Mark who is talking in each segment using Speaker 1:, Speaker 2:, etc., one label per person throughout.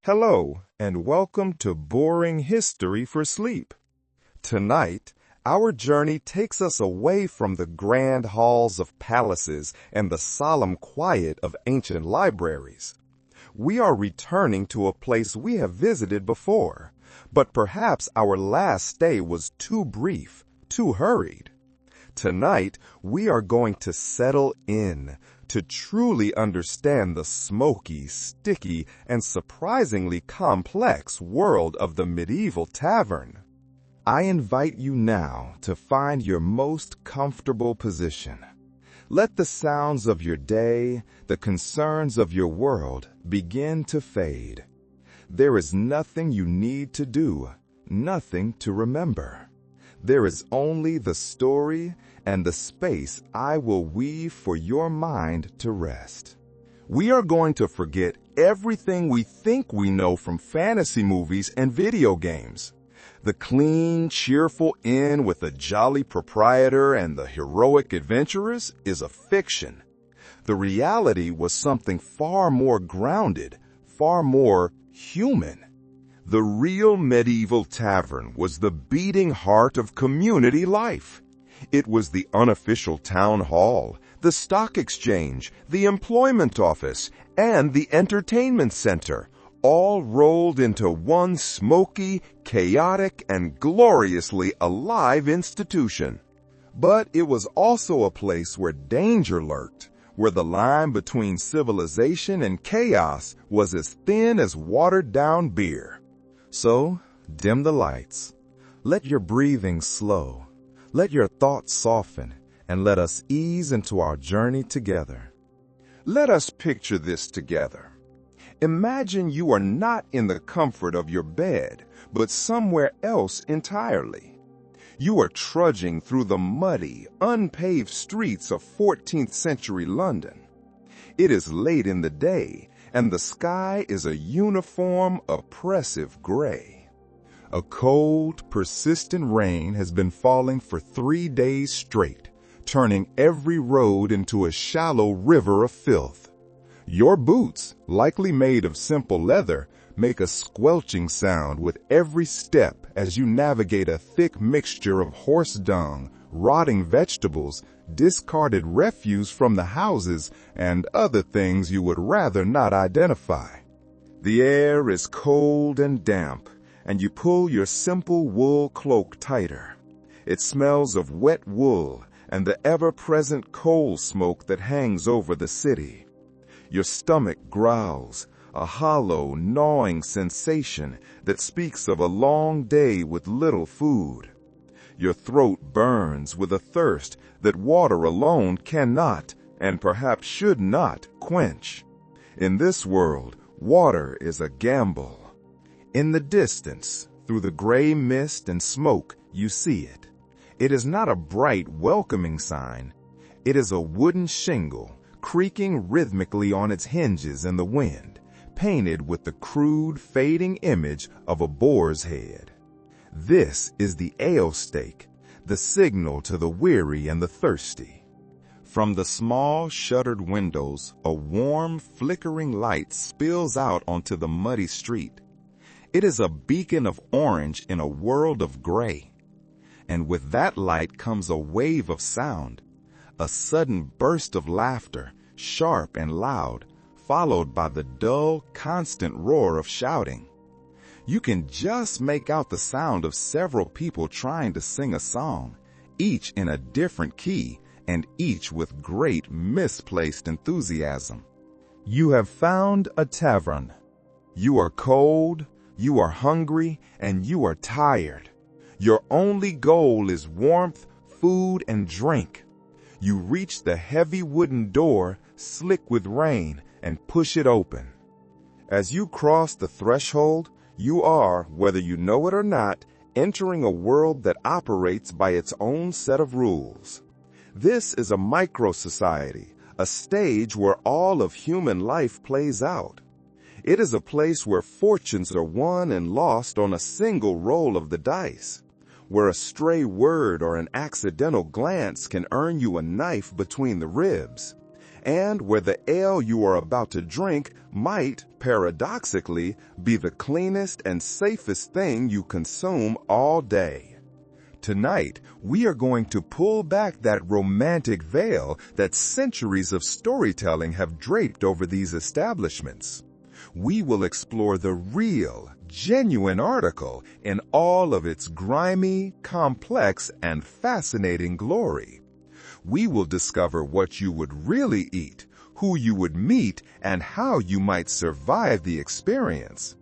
Speaker 1: Hello, and welcome to Boring History for Sleep. Tonight, our journey takes us away from the grand halls of palaces and the solemn quiet of ancient libraries. We are returning to a place we have visited before, but perhaps our last stay was too brief, too hurried. Tonight, we are going to settle in, to truly understand the smoky, sticky, and surprisingly complex world of the medieval tavern. I invite you now to find your most comfortable position. Let the sounds of your day, the concerns of your world, begin to fade. There is nothing you need to do, nothing to remember. There is only the story and the space I will weave for your mind to rest. We are going to forget everything we think we know from fantasy movies and video games. The clean, cheerful inn with a jolly proprietor and the heroic adventurers is a fiction. The reality was something far more grounded, far more human. The real medieval tavern was the beating heart of community life. It was the unofficial town hall, the stock exchange, the employment office, and the entertainment center, all rolled into one smoky, chaotic, and gloriously alive institution. But it was also a place where danger lurked, where the line between civilization and chaos was as thin as watered-down beer. So, dim the lights. Let your breathing slow. Let your thoughts soften, and let us ease into our journey together. Let us picture this together. Imagine you are not in the comfort of your bed, but somewhere else entirely. You are trudging through the muddy, unpaved streets of 14th century London. It is late in the day, and the sky is a uniform, oppressive gray. A cold, persistent rain has been falling for 3 days straight, turning every road into a shallow river of filth. Your boots, likely made of simple leather, make a squelching sound with every step as you navigate a thick mixture of horse dung, rotting vegetables, discarded refuse from the houses, and other things you would rather not identify. The air is cold and damp, and you pull your simple wool cloak tighter. It smells of wet wool and the ever-present coal smoke that hangs over the city. Your stomach growls, a hollow, gnawing sensation that speaks of a long day with little food. Your throat burns with a thirst that water alone cannot, and perhaps should not, quench. In this world, water is a gamble. In the distance, through the gray mist and smoke, you see it. It is not a bright, welcoming sign. It is a wooden shingle, creaking rhythmically on its hinges in the wind, painted with the crude, fading image of a boar's head. This is the ale stake, the signal to the weary and the thirsty. From the small, shuttered windows, a warm, flickering light spills out onto the muddy street. It is a beacon of orange in a world of gray. And with that light comes a wave of sound, a sudden burst of laughter, sharp and loud, followed by the dull, constant roar of shouting. You can just make out the sound of several people trying to sing a song, each in a different key, and each with great misplaced enthusiasm. You have found a tavern. You are cold, you are hungry, and you are tired. Your only goal is warmth, food, and drink. You reach the heavy wooden door, slick with rain, and push it open. As you cross the threshold, you are, whether you know it or not, entering a world that operates by its own set of rules. This is a micro-society, a stage where all of human life plays out. It is a place where fortunes are won and lost on a single roll of the dice, where a stray word or an accidental glance can earn you a knife between the ribs, and where the ale you are about to drink might, paradoxically, be the cleanest and safest thing you consume all day. Tonight, we are going to pull back that romantic veil that centuries of storytelling have draped over these establishments. We will explore the real, genuine article in all of its grimy, complex, and fascinating glory. We will discover what you would really eat, who you would meet, and how you might survive the experience.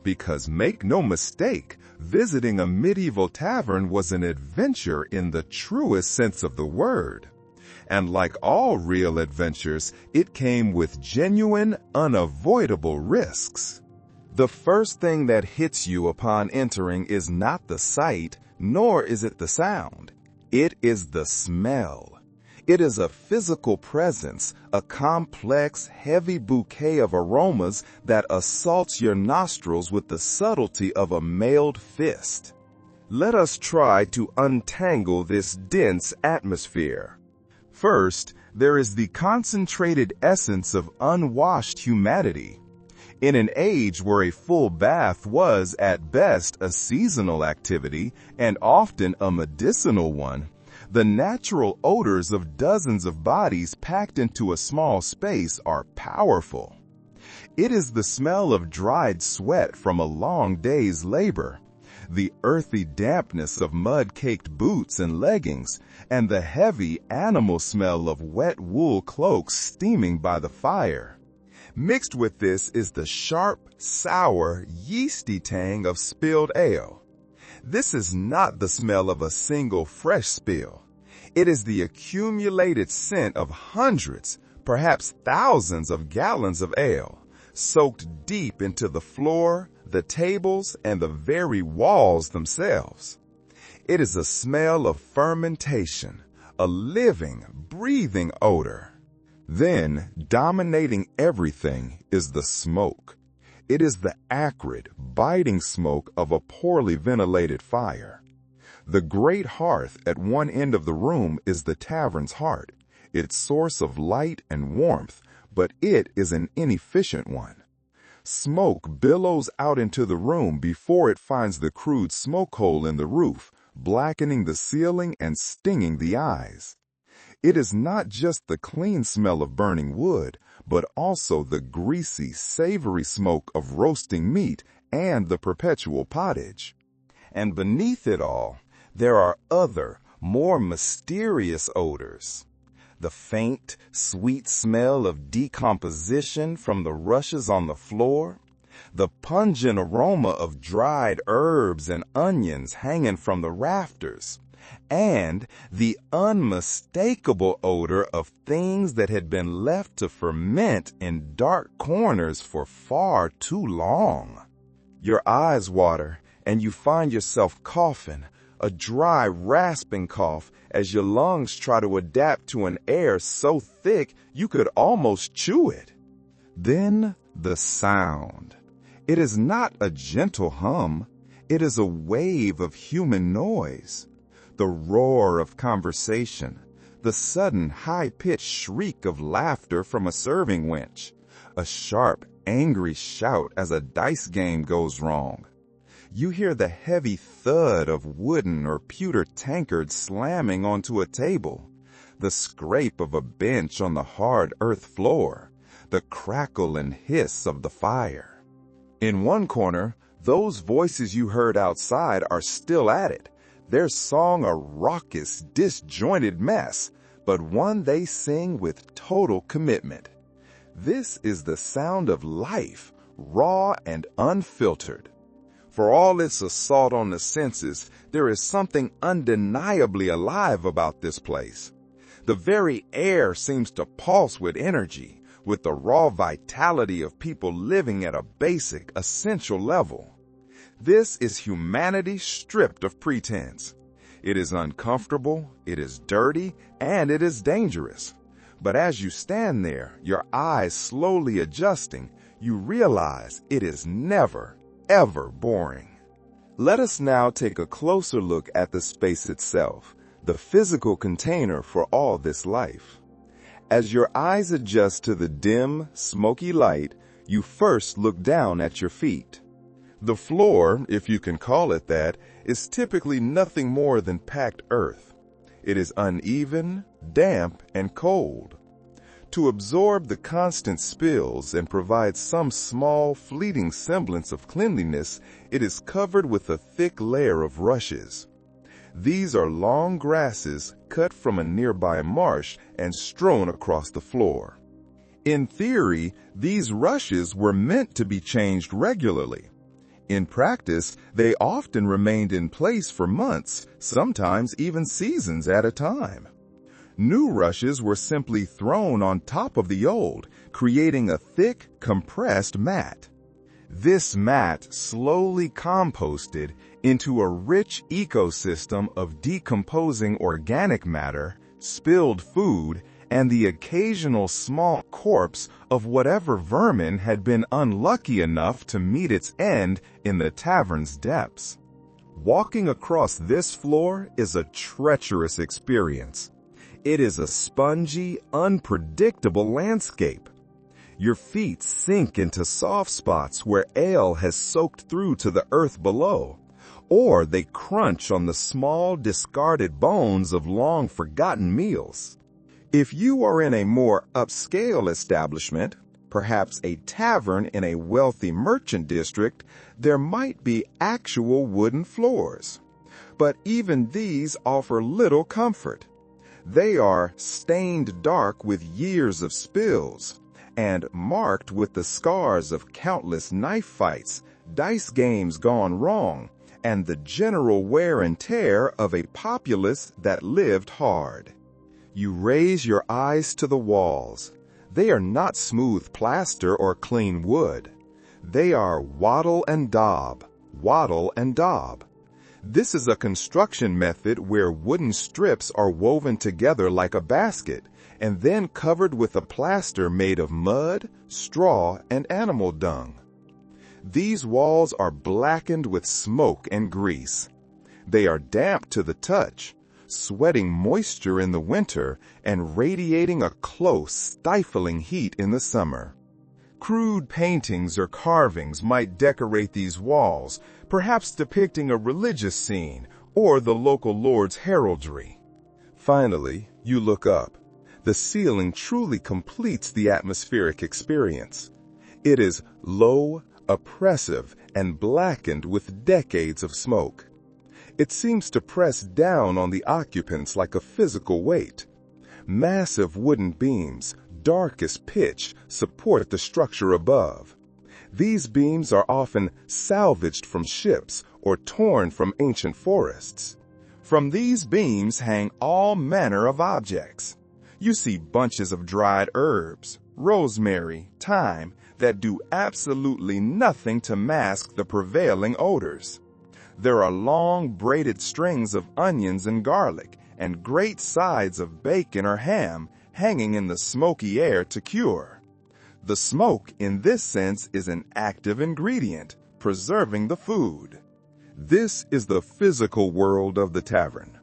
Speaker 1: Because make no mistake, visiting a medieval tavern was an adventure in the truest sense of the word. And like all real adventures, it came with genuine, unavoidable risks. The first thing that hits you upon entering is not the sight, nor is it the sound. It is the smell. It is a physical presence, a complex, heavy bouquet of aromas that assaults your nostrils with the subtlety of a mailed fist. Let us try to untangle this dense atmosphere. First, there is the concentrated essence of unwashed humanity. In an age where a full bath was, at best, a seasonal activity and often a medicinal one, the natural odors of dozens of bodies packed into a small space are powerful. It is the smell of dried sweat from a long day's labor, the earthy dampness of mud-caked boots and leggings, and the heavy animal smell of wet wool cloaks steaming by the fire. Mixed with this is the sharp, sour, yeasty tang of spilled ale. This is not the smell of a single fresh spill. It is the accumulated scent of hundreds, perhaps thousands of gallons of ale, soaked deep into the floor, the tables, and the very walls themselves. It is a smell of fermentation, a living, breathing odor. Then, dominating everything is the smoke. It is the acrid, biting smoke of a poorly ventilated fire. The great hearth at one end of the room is the tavern's heart, its source of light and warmth, but it is an inefficient one. Smoke billows out into the room before it finds the crude smoke hole in the roof, blackening the ceiling and stinging the eyes. It is not just the clean smell of burning wood, but also the greasy, savory smoke of roasting meat and the perpetual pottage. And beneath it all, there are other, more mysterious odors. The faint, sweet smell of decomposition from the rushes on the floor, the pungent aroma of dried herbs and onions hanging from the rafters, and the unmistakable odor of things that had been left to ferment in dark corners for far too long. Your eyes water, and you find yourself coughing, a dry, rasping cough as your lungs try to adapt to an air so thick you could almost chew it. Then the sound. It is not a gentle hum. It is a wave of human noise. The roar of conversation, the sudden high-pitched shriek of laughter from a serving wench, a sharp, angry shout as a dice game goes wrong. You hear the heavy thud of wooden or pewter tankards slamming onto a table, the scrape of a bench on the hard earth floor, the crackle and hiss of the fire. In one corner, those voices you heard outside are still at it, their song a raucous, disjointed mess, but one they sing with total commitment. This is the sound of life, raw and unfiltered. For all its assault on the senses, there is something undeniably alive about this place. The very air seems to pulse with energy, with the raw vitality of people living at a basic, essential level. This is humanity stripped of pretense. It is uncomfortable, it is dirty, and it is dangerous. But as you stand there, your eyes slowly adjusting, you realize it is never, ever boring. Let us now take a closer look at the space itself, the physical container for all this life. As your eyes adjust to the dim, smoky light, you first look down at your feet. The floor, if you can call it that, is typically nothing more than packed earth. It is uneven, damp, and cold. To absorb the constant spills and provide some small, fleeting semblance of cleanliness, it is covered with a thick layer of rushes. These are long grasses cut from a nearby marsh and strewn across the floor. In theory, these rushes were meant to be changed regularly. In practice, they often remained in place for months, sometimes even seasons at a time. New rushes were simply thrown on top of the old, creating a thick, compressed mat. This mat slowly composted into a rich ecosystem of decomposing organic matter, spilled food, and the occasional small corpse of whatever vermin had been unlucky enough to meet its end in the tavern's depths. Walking across this floor is a treacherous experience. It is a spongy, unpredictable landscape. Your feet sink into soft spots where ale has soaked through to the earth below, or they crunch on the small, discarded bones of long-forgotten meals. If you are in a more upscale establishment, perhaps a tavern in a wealthy merchant district, there might be actual wooden floors. But even these offer little comfort. They are stained dark with years of spills, and marked with the scars of countless knife fights, dice games gone wrong, and the general wear and tear of a populace that lived hard. You raise your eyes to the walls. They are not smooth plaster or clean wood. They are wattle and daub, wattle and daub. This is a construction method where wooden strips are woven together like a basket and then covered with a plaster made of mud, straw, and animal dung. These walls are blackened with smoke and grease. They are damp to the touch, sweating moisture in the winter and radiating a close, stifling heat in the summer. Crude paintings or carvings might decorate these walls, perhaps depicting a religious scene or the local lord's heraldry. Finally, you look up. The ceiling truly completes the atmospheric experience. It is low, oppressive, and blackened with decades of smoke. It seems to press down on the occupants like a physical weight. Massive wooden beams, dark as pitch, support the structure above. These beams are often salvaged from ships or torn from ancient forests. From these beams hang all manner of objects. You see bunches of dried herbs, rosemary, thyme, that do absolutely nothing to mask the prevailing odors. There are long braided strings of onions and garlic, and great sides of bacon or ham hanging in the smoky air to cure. The smoke, in this sense, is an active ingredient, preserving the food. This is the physical world of the tavern.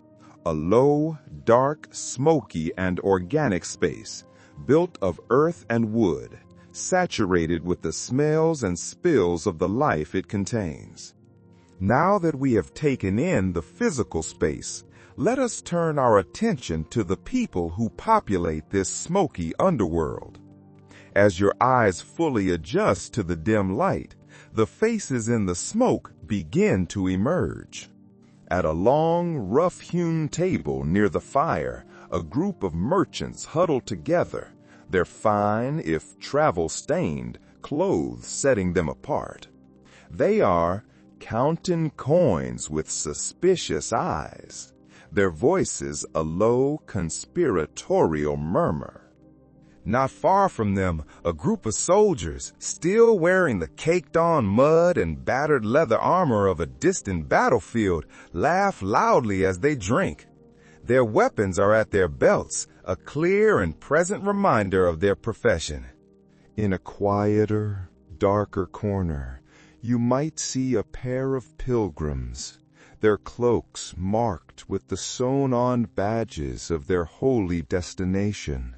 Speaker 1: A low, dark, smoky, and organic space, built of earth and wood, saturated with the smells and spills of the life it contains. Now that we have taken in the physical space, let us turn our attention to the people who populate this smoky underworld. As your eyes fully adjust to the dim light, the faces in the smoke begin to emerge. At a long, rough-hewn table near the fire, a group of merchants huddle together, their fine, if travel-stained, clothes setting them apart. They are counting coins with suspicious eyes, their voices a low, conspiratorial murmur. Not far from them, a group of soldiers, still wearing the caked-on mud and battered leather armor of a distant battlefield, laugh loudly as they drink. Their weapons are at their belts, a clear and present reminder of their profession. In a quieter, darker corner, you might see a pair of pilgrims, their cloaks marked with the sewn-on badges of their holy destination.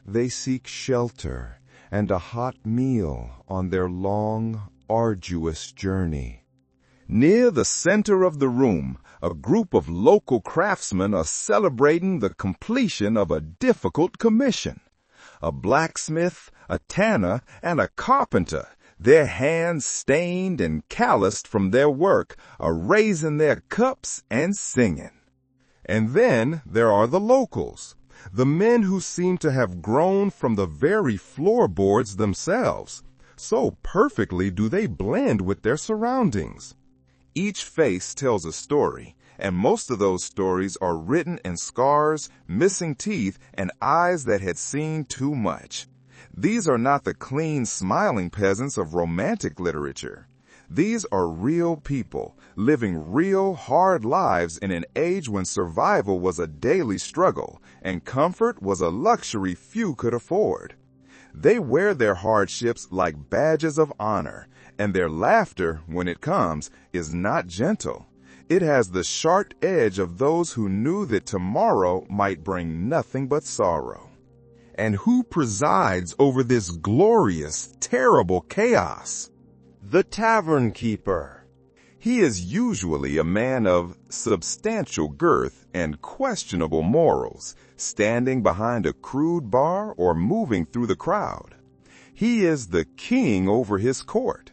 Speaker 1: They seek shelter and a hot meal on their long, arduous journey. Near the center of the room, a group of local craftsmen are celebrating the completion of a difficult commission. A blacksmith, a tanner, and a carpenter, their hands stained and calloused from their work, are raising their cups and singing. And then there are the locals, the men who seem to have grown from the very floorboards themselves. So perfectly do they blend with their surroundings. Each face tells a story, and most of those stories are written in scars, missing teeth, and eyes that had seen too much. These are not the clean, smiling peasants of romantic literature. These are real people, living real, hard lives in an age when survival was a daily struggle, and comfort was a luxury few could afford. They wear their hardships like badges of honor, and their laughter, when it comes, is not gentle. It has the sharp edge of those who knew that tomorrow might bring nothing but sorrow. And who presides over this glorious, terrible chaos? The tavern keeper. He is usually a man of substantial girth and questionable morals, standing behind a crude bar or moving through the crowd. He is the king over his court.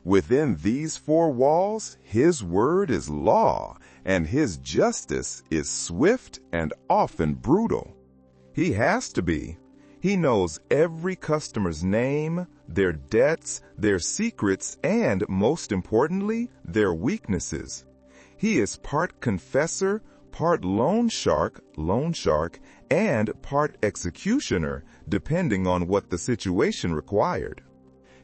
Speaker 1: Within these four walls, his word is law, and his justice is swift and often brutal. He has to be. He knows every customer's name, their debts, their secrets, and, most importantly, their weaknesses. He is part confessor, part loan shark, and part executioner, depending on what the situation required.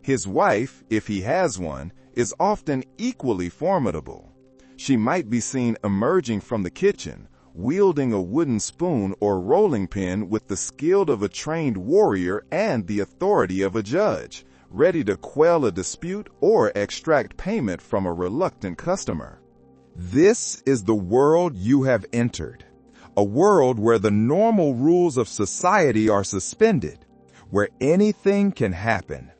Speaker 1: His wife, if he has one, is often equally formidable. She might be seen emerging from the kitchen, wielding a wooden spoon or rolling pin with the skill of a trained warrior and the authority of a judge, ready to quell a dispute or extract payment from a reluctant customer. This is the world you have entered, a world where the normal rules of society are suspended, where anything can happen.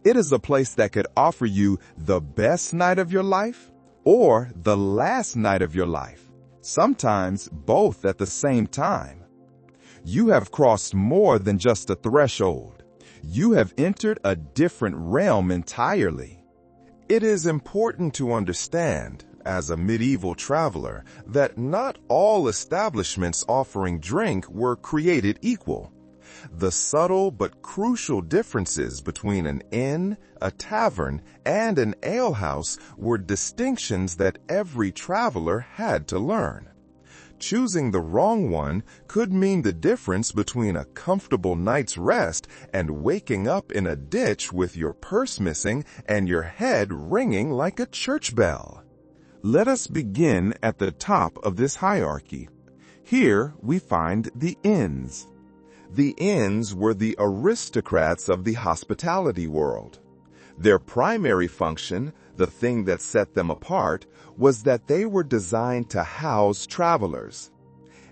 Speaker 1: It is a place that could offer you the best night of your life or the last night of your life, sometimes both at the same time. You have crossed more than just a threshold. You have entered a different realm entirely. It is important to understand, as a medieval traveler, that not all establishments offering drink were created equal. The subtle but crucial differences between an inn, a tavern, and an alehouse were distinctions that every traveler had to learn. Choosing the wrong one could mean the difference between a comfortable night's rest and waking up in a ditch with your purse missing and your head ringing like a church bell. Let us begin at the top of this hierarchy. Here we find the inns. The inns were the aristocrats of the hospitality world. Their primary function, the thing that set them apart, was that they were designed to house travelers.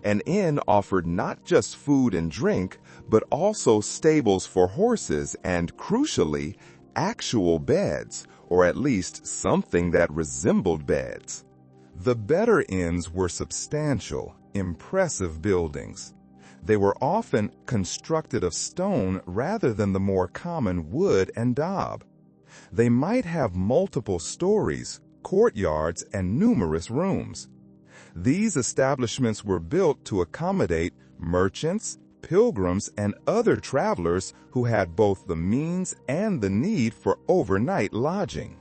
Speaker 1: An inn offered not just food and drink, but also stables for horses and, crucially, actual beds, or at least something that resembled beds. The better inns were substantial, impressive buildings. They were often constructed of stone rather than the more common wood and daub. They might have multiple stories, courtyards, and numerous rooms. These establishments were built to accommodate merchants, pilgrims, and other travelers who had both the means and the need for overnight lodging.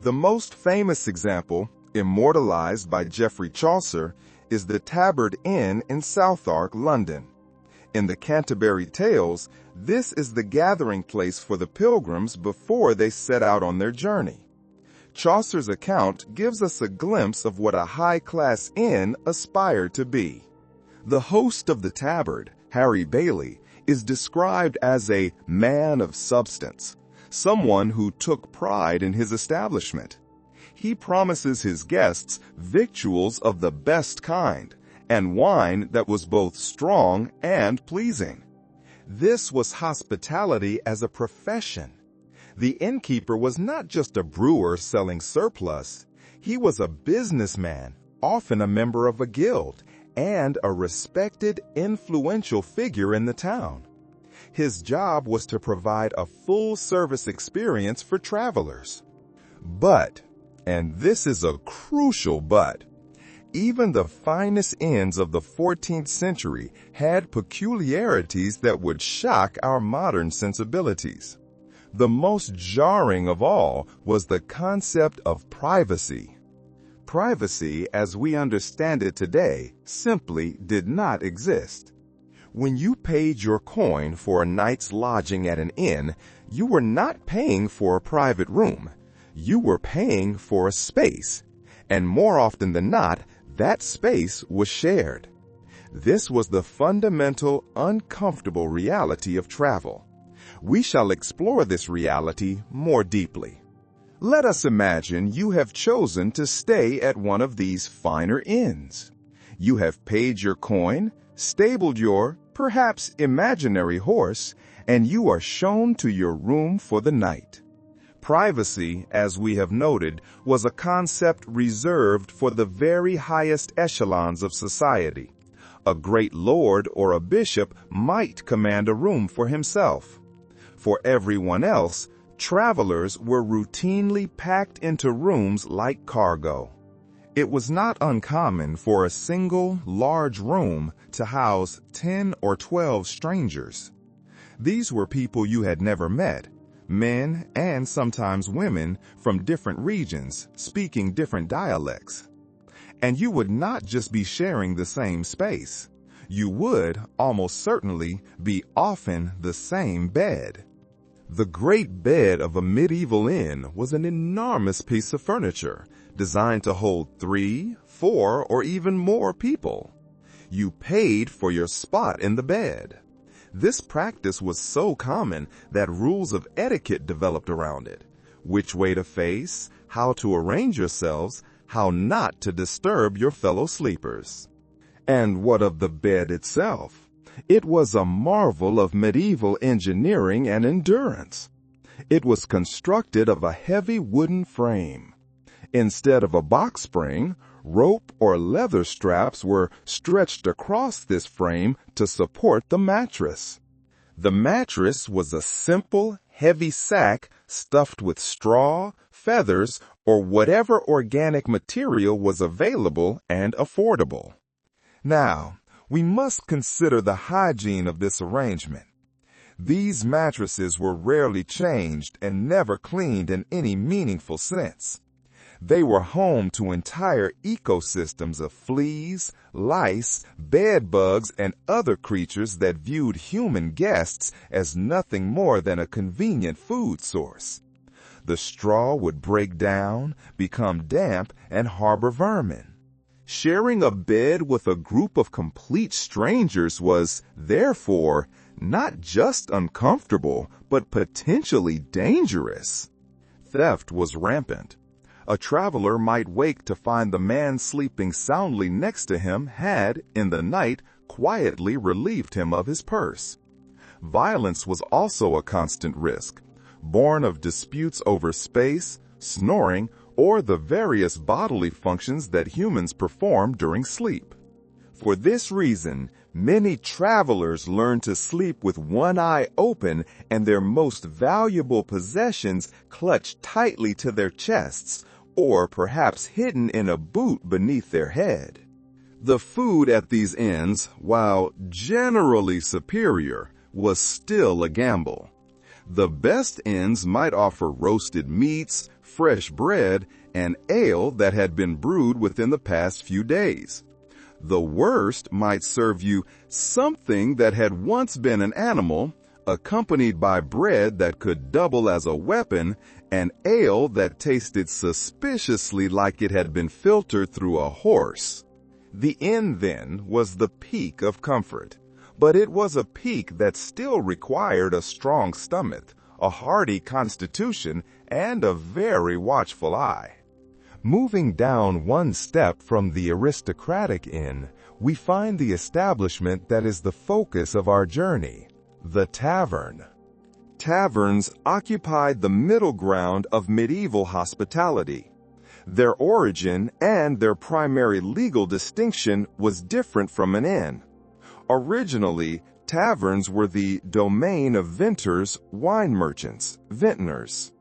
Speaker 1: The most famous example, immortalized by Geoffrey Chaucer, is the Tabard Inn in Southwark, London. In the Canterbury Tales, this is the gathering place for the pilgrims before they set out on their journey. Chaucer's account gives us a glimpse of what a high-class inn aspired to be. The host of the Tabard, Harry Bailey, is described as a man of substance, someone who took pride in his establishment. He promises his guests victuals of the best kind, and wine that was both strong and pleasing. This was hospitality as a profession. The innkeeper was not just a brewer selling surplus. He was a businessman, often a member of a guild, and a respected, influential figure in the town. His job was to provide a full-service experience for travelers. But, and this is a crucial but, even the finest inns of the 14th century had peculiarities that would shock our modern sensibilities. The most jarring of all was the concept of privacy. Privacy, as we understand it today, simply did not exist. When you paid your coin for a night's lodging at an inn, you were not paying for a private room. You were paying for a space, and more often than not, that space was shared. This was the fundamental, uncomfortable reality of travel. We shall explore this reality more deeply. Let us imagine you have chosen to stay at one of these finer inns. You have paid your coin, stabled your, perhaps imaginary horse, and you are shown to your room for the night. Privacy, as we have noted, was a concept reserved for the very highest echelons of society. A great lord or a bishop might command a room for himself. For everyone else, travelers were routinely packed into rooms like cargo. It was not uncommon for a single, large room to house 10 or 12 strangers. These were people you had never met, men and sometimes women from different regions speaking different dialects. And you would not just be sharing the same space. You would, almost certainly, be often the same bed. The great bed of a medieval inn was an enormous piece of furniture designed to hold 3, 4, or even more people. You paid for your spot in the bed. This practice was so common that rules of etiquette developed around it. Which way to face, how to arrange yourselves, how not to disturb your fellow sleepers. And what of the bed itself? It was a marvel of medieval engineering and endurance. It was constructed of a heavy wooden frame. Instead of a box spring, rope or leather straps were stretched across this frame to support the mattress. The mattress was a simple, heavy sack stuffed with straw, feathers, or whatever organic material was available and affordable. Now, we must consider the hygiene of this arrangement. These mattresses were rarely changed and never cleaned in any meaningful sense. They were home to entire ecosystems of fleas, lice, bed bugs, and other creatures that viewed human guests as nothing more than a convenient food source. The straw would break down, become damp, and harbor vermin. Sharing a bed with a group of complete strangers was, therefore, not just uncomfortable, but potentially dangerous. Theft was rampant. A traveler might wake to find the man sleeping soundly next to him had, in the night, quietly relieved him of his purse. Violence was also a constant risk, born of disputes over space, snoring, or the various bodily functions that humans perform during sleep. For this reason, many travelers learn to sleep with one eye open and their most valuable possessions clutched tightly to their chests, or perhaps hidden in a boot beneath their head. The food at these inns, while generally superior, was still a gamble. The best inns might offer roasted meats, fresh bread, and ale that had been brewed within the past few days. The worst might serve you something that had once been an animal, accompanied by bread that could double as a weapon, and ale that tasted suspiciously like it had been filtered through a horse. The inn, then, was the peak of comfort, but it was a peak that still required a strong stomach, a hardy constitution, and a very watchful eye. Moving down one step from the aristocratic inn, we find the establishment that is the focus of our journey, The tavern. Taverns occupied the middle ground of medieval hospitality. Their origin and their primary legal distinction was different from an inn. Originally, taverns were the domain of vintners, wine merchants, vintners.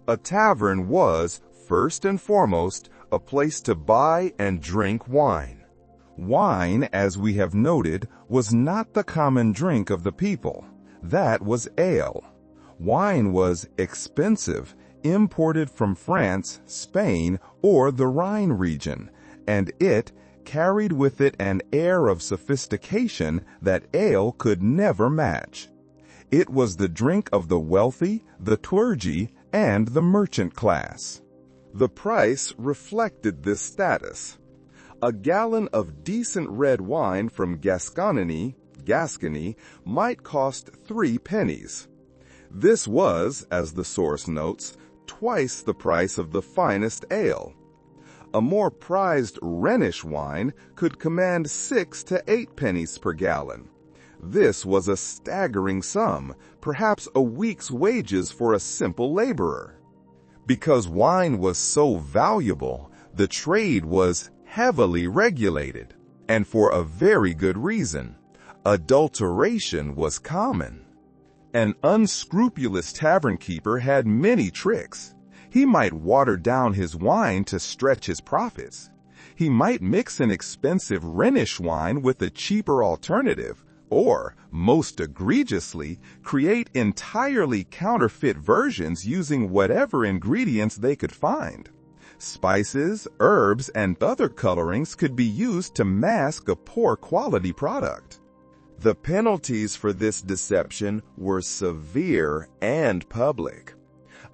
Speaker 1: A tavern was, first and foremost, a place to buy and drink wine. Wine, as we have noted, was not the common drink of the people. That was ale. Wine was expensive, imported from France, Spain, or the Rhine region, and it carried with it an air of sophistication that ale could never match. It was the drink of the wealthy, the clergy, and the merchant class. The price reflected this status. A gallon of decent red wine from Gascony might cost 3 pennies. This was, as the source notes, twice the price of the finest ale. A more prized Rhenish wine could command 6 to 8 pennies per gallon. This was a staggering sum, perhaps a week's wages for a simple laborer. Because wine was so valuable, the trade was heavily regulated, and for a very good reason. Adulteration was common. An unscrupulous tavern keeper had many tricks. He might water down his wine to stretch his profits. He might mix an expensive Rhenish wine with a cheaper alternative, or, most egregiously, create entirely counterfeit versions using whatever ingredients they could find. Spices, herbs, and other colorings could be used to mask a poor quality product. The penalties for this deception were severe and public.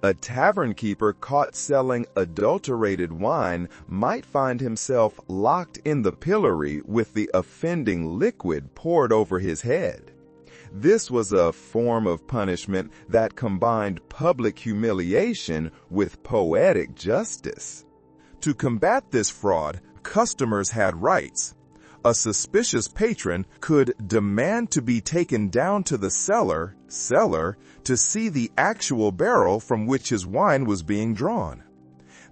Speaker 1: A tavern keeper caught selling adulterated wine might find himself locked in the pillory with the offending liquid poured over his head. This was a form of punishment that combined public humiliation with poetic justice. To combat this fraud, customers had rights. A suspicious patron could demand to be taken down to the cellar to see the actual barrel from which his wine was being drawn.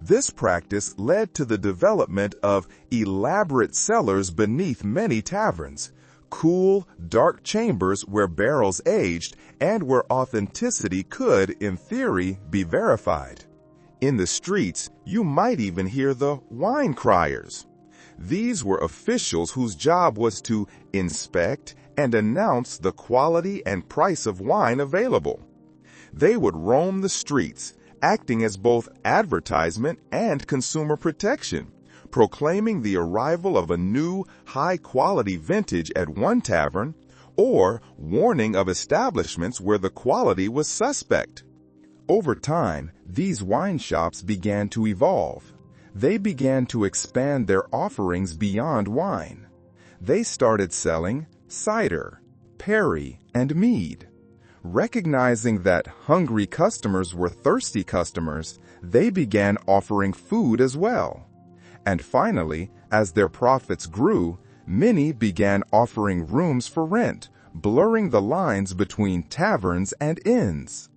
Speaker 1: This practice led to the development of elaborate cellars beneath many taverns, cool, dark chambers where barrels aged and where authenticity could, in theory, be verified. In the streets, you might even hear the wine criers. These were officials whose job was to inspect and announce the quality and price of wine available. They would roam the streets, acting as both advertisement and consumer protection, proclaiming the arrival of a new, high-quality vintage at one tavern, or warning of establishments where the quality was suspect. Over time, these wine shops began to evolve. They began to expand their offerings beyond wine. They started selling cider, perry, and mead. Recognizing that hungry customers were thirsty customers, they began offering food as well. And finally, as their profits grew, many began offering rooms for rent, blurring the lines between taverns and inns.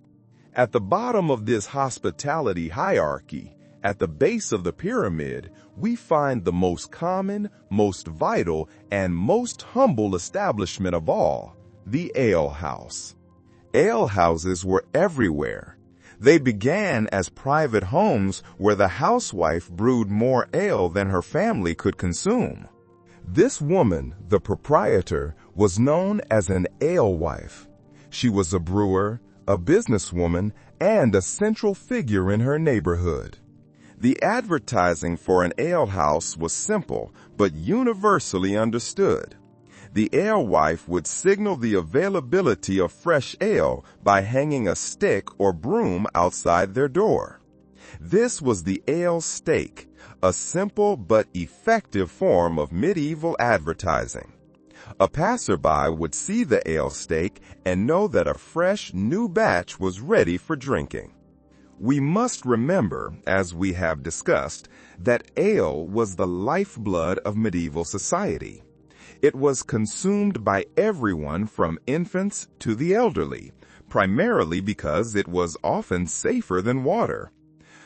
Speaker 1: At the bottom of this hospitality hierarchy, at the base of the pyramid, we find the most common, most vital, and most humble establishment of all, the alehouse. Alehouses were everywhere. They began as private homes where the housewife brewed more ale than her family could consume. This woman, the proprietor, was known as an alewife. She was a brewer, a businesswoman, and a central figure in her neighborhood. The advertising for an alehouse was simple, but universally understood. The alewife would signal the availability of fresh ale by hanging a stick or broom outside their door. This was the ale stake, a simple but effective form of medieval advertising. A passerby would see the ale stake and know that a fresh, new batch was ready for drinking. We must remember, as we have discussed, that ale was the lifeblood of medieval society. It was consumed by everyone from infants to the elderly, primarily because it was often safer than water.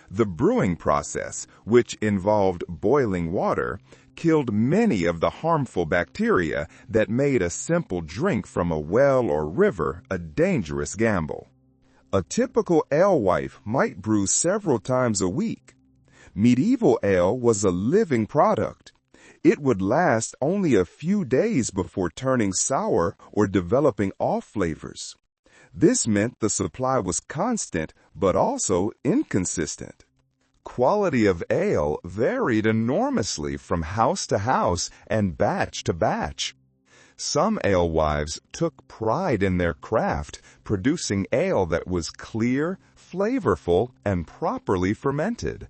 Speaker 1: The brewing process, which involved boiling water, killed many of the harmful bacteria that made a simple drink from a well or river a dangerous gamble. A typical alewife might brew several times a week. Medieval ale was a living product. It would last only a few days before turning sour or developing off flavors. This meant the supply was constant, but also inconsistent. Quality of ale varied enormously from house to house and batch to batch. Some alewives took pride in their craft, producing ale that was clear, flavorful, and properly fermented.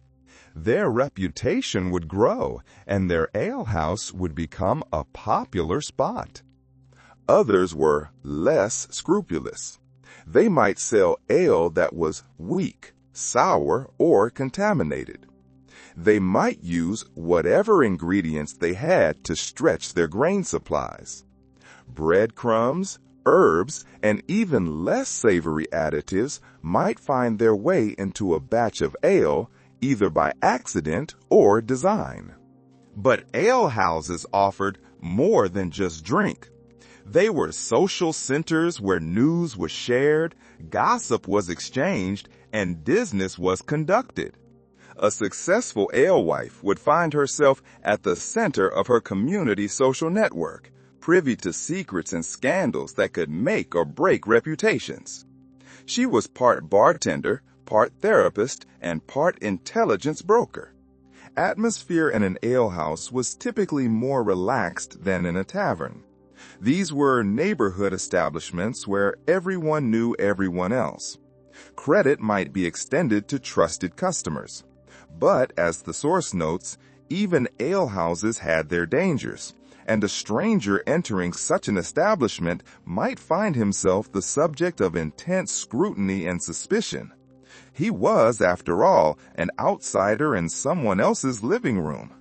Speaker 1: Their reputation would grow, and their alehouse would become a popular spot. Others were less scrupulous. They might sell ale that was weak, sour, or contaminated. They might use whatever ingredients they had to stretch their grain supplies. Breadcrumbs, herbs, and even less savory additives might find their way into a batch of ale, either by accident or design. But alehouses offered more than just drink. They were social centers where news was shared, gossip was exchanged, and business was conducted. A successful alewife would find herself at the center of her community social network, privy to secrets and scandals that could make or break reputations. She was part bartender, part therapist, and part intelligence broker. Atmosphere in an alehouse was typically more relaxed than in a tavern. These were neighborhood establishments where everyone knew everyone else. Credit might be extended to trusted customers. But, as the source notes, even alehouses had their dangers, and a stranger entering such an establishment might find himself the subject of intense scrutiny and suspicion. He was, after all, an outsider in someone else's living room.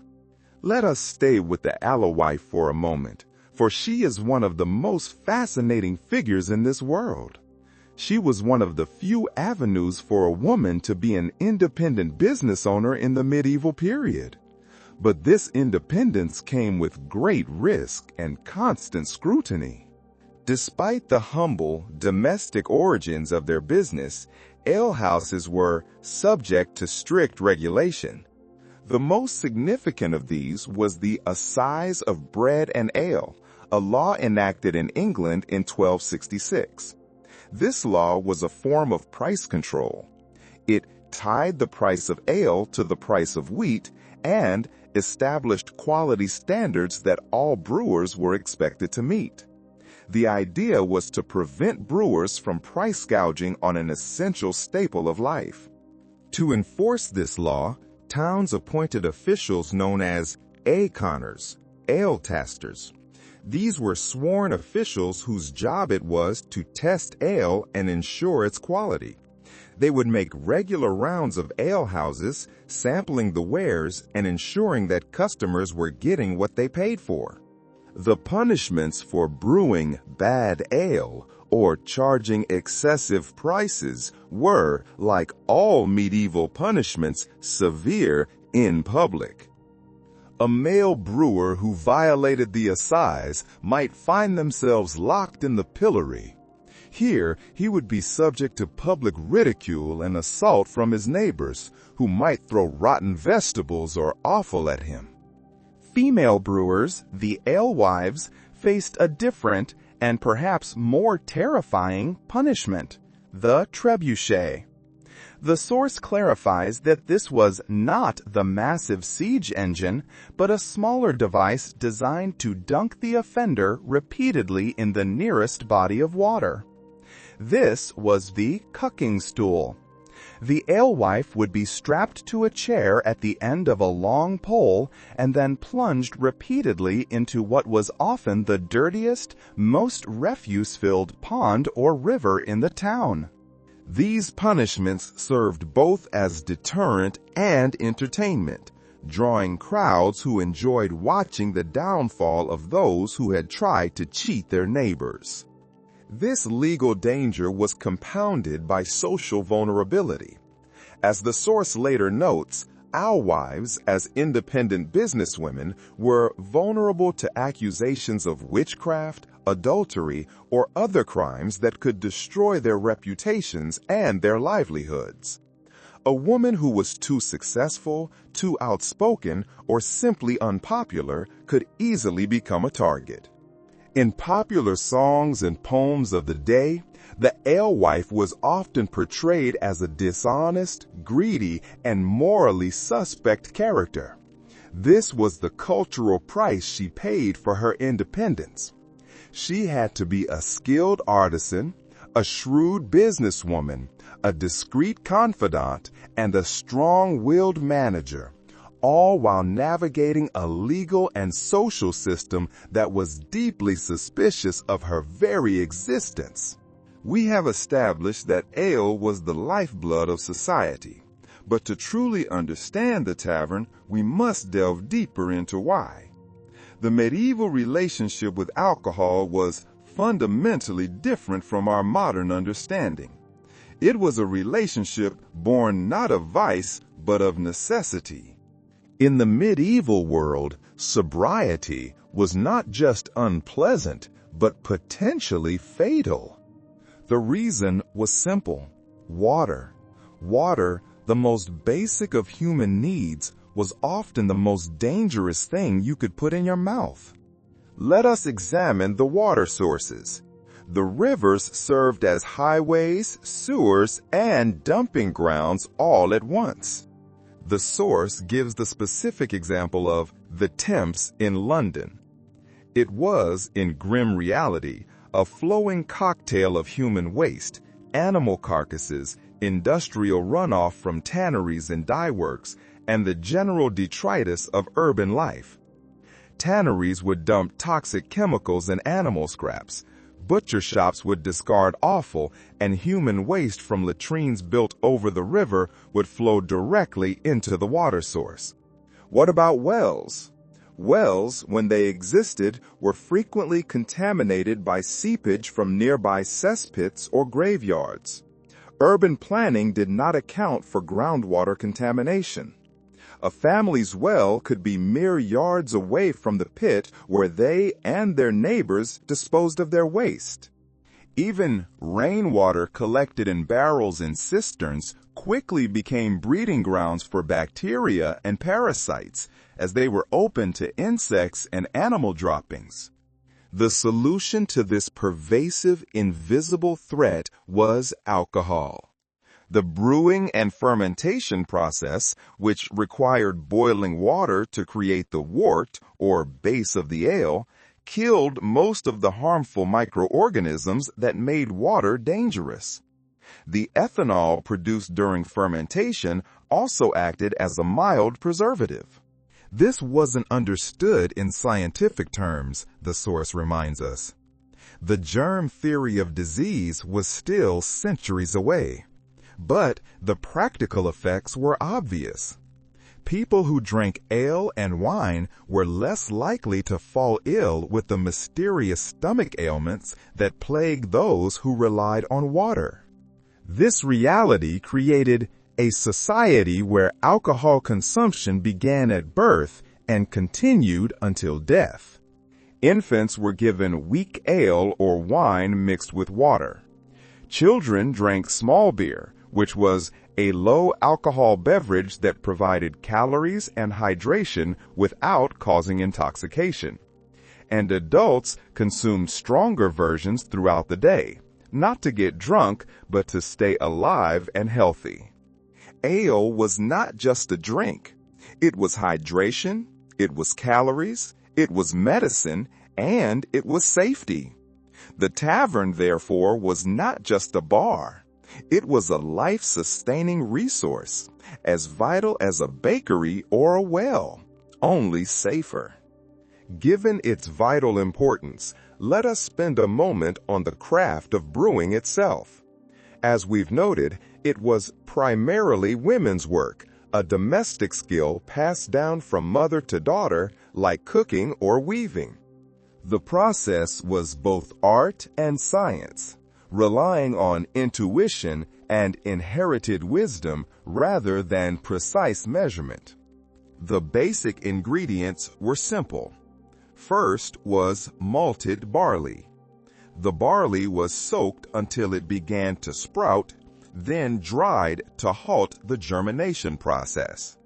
Speaker 1: Let us stay with the alewife for a moment, for she is one of the most fascinating figures in this world. She was one of the few avenues for a woman to be an independent business owner in the medieval period. But this independence came with great risk and constant scrutiny. Despite the humble, domestic origins of their business, alehouses were subject to strict regulation. The most significant of these was the Assize of Bread and Ale, a law enacted in England in 1266. This law was a form of price control. It tied the price of ale to the price of wheat and established quality standards that all brewers were expected to meet. The idea was to prevent brewers from price gouging on an essential staple of life. To enforce this law, towns appointed officials known as aconners, ale tasters. These were sworn officials whose job it was to test ale and ensure its quality. They would make regular rounds of alehouses, sampling the wares and ensuring that customers were getting what they paid for. The punishments for brewing bad ale or charging excessive prices were, like all medieval punishments, severe in public. A male brewer who violated the assize might find themselves locked in the pillory. Here, he would be subject to public ridicule and assault from his neighbors, who might throw rotten vegetables or offal at him. Female brewers, the alewives, faced a different and perhaps more terrifying punishment, the trebuchet. The source clarifies that this was not the massive siege engine, but a smaller device designed to dunk the offender repeatedly in the nearest body of water. This was the cucking stool. The alewife would be strapped to a chair at the end of a long pole and then plunged repeatedly into what was often the dirtiest, most refuse-filled pond or river in the town. These punishments served both as deterrent and entertainment, drawing crowds who enjoyed watching the downfall of those who had tried to cheat their neighbors. This legal danger was compounded by social vulnerability. As the source later notes, alewives, as independent businesswomen, were vulnerable to accusations of witchcraft, adultery, or other crimes that could destroy their reputations and their livelihoods. A woman who was too successful, too outspoken, or simply unpopular could easily become a target. In popular songs and poems of the day, the alewife was often portrayed as a dishonest, greedy, and morally suspect character. This was the cultural price she paid for her independence. She had to be a skilled artisan, a shrewd businesswoman, a discreet confidant, and a strong-willed manager, all while navigating a legal and social system that was deeply suspicious of her very existence. We have established that ale was the lifeblood of society, but to truly understand the tavern, we must delve deeper into why. The medieval relationship with alcohol was fundamentally different from our modern understanding. It was a relationship born not of vice, but of necessity. In the medieval world, sobriety was not just unpleasant, but potentially fatal. The reason was simple: water. Water, the most basic of human needs, was often the most dangerous thing you could put in your mouth. Let us examine the water sources. The rivers served as highways, sewers, and dumping grounds all at once. The source gives the specific example of the Thames in London. It was, in grim reality, a flowing cocktail of human waste, animal carcasses, industrial runoff from tanneries and dye works, and the general detritus of urban life. Tanneries would dump toxic chemicals and animal scraps. Butcher shops would discard offal, and human waste from latrines built over the river would flow directly into the water source. What about wells? Wells, when they existed, were frequently contaminated by seepage from nearby cesspits or graveyards. Urban planning did not account for groundwater contamination. A family's well could be mere yards away from the pit where they and their neighbors disposed of their waste. Even rainwater collected in barrels and cisterns quickly became breeding grounds for bacteria and parasites, as they were open to insects and animal droppings. The solution to this pervasive, invisible threat was alcohol. The brewing and fermentation process, which required boiling water to create the wort, or base of the ale, killed most of the harmful microorganisms that made water dangerous. The ethanol produced during fermentation also acted as a mild preservative. This wasn't understood in scientific terms, the source reminds us. The germ theory of disease was still centuries away. But the practical effects were obvious. People who drank ale and wine were less likely to fall ill with the mysterious stomach ailments that plagued those who relied on water. This reality created a society where alcohol consumption began at birth and continued until death. Infants were given weak ale or wine mixed with water. Children drank small beer, which was a low-alcohol beverage that provided calories and hydration without causing intoxication. And adults consumed stronger versions throughout the day, not to get drunk, but to stay alive and healthy. Ale was not just a drink. It was hydration, it was calories, it was medicine, and it was safety. The tavern, therefore, was not just a bar. It was a life-sustaining resource, as vital as a bakery or a well, only safer. Given its vital importance, let us spend a moment on the craft of brewing itself. As we've noted, it was primarily women's work, a domestic skill passed down from mother to daughter like cooking or weaving. The process was both art and science, relying on intuition and inherited wisdom rather than precise measurement. The basic ingredients were simple. First was malted barley. The barley was soaked until it began to sprout, then dried to halt the germination process.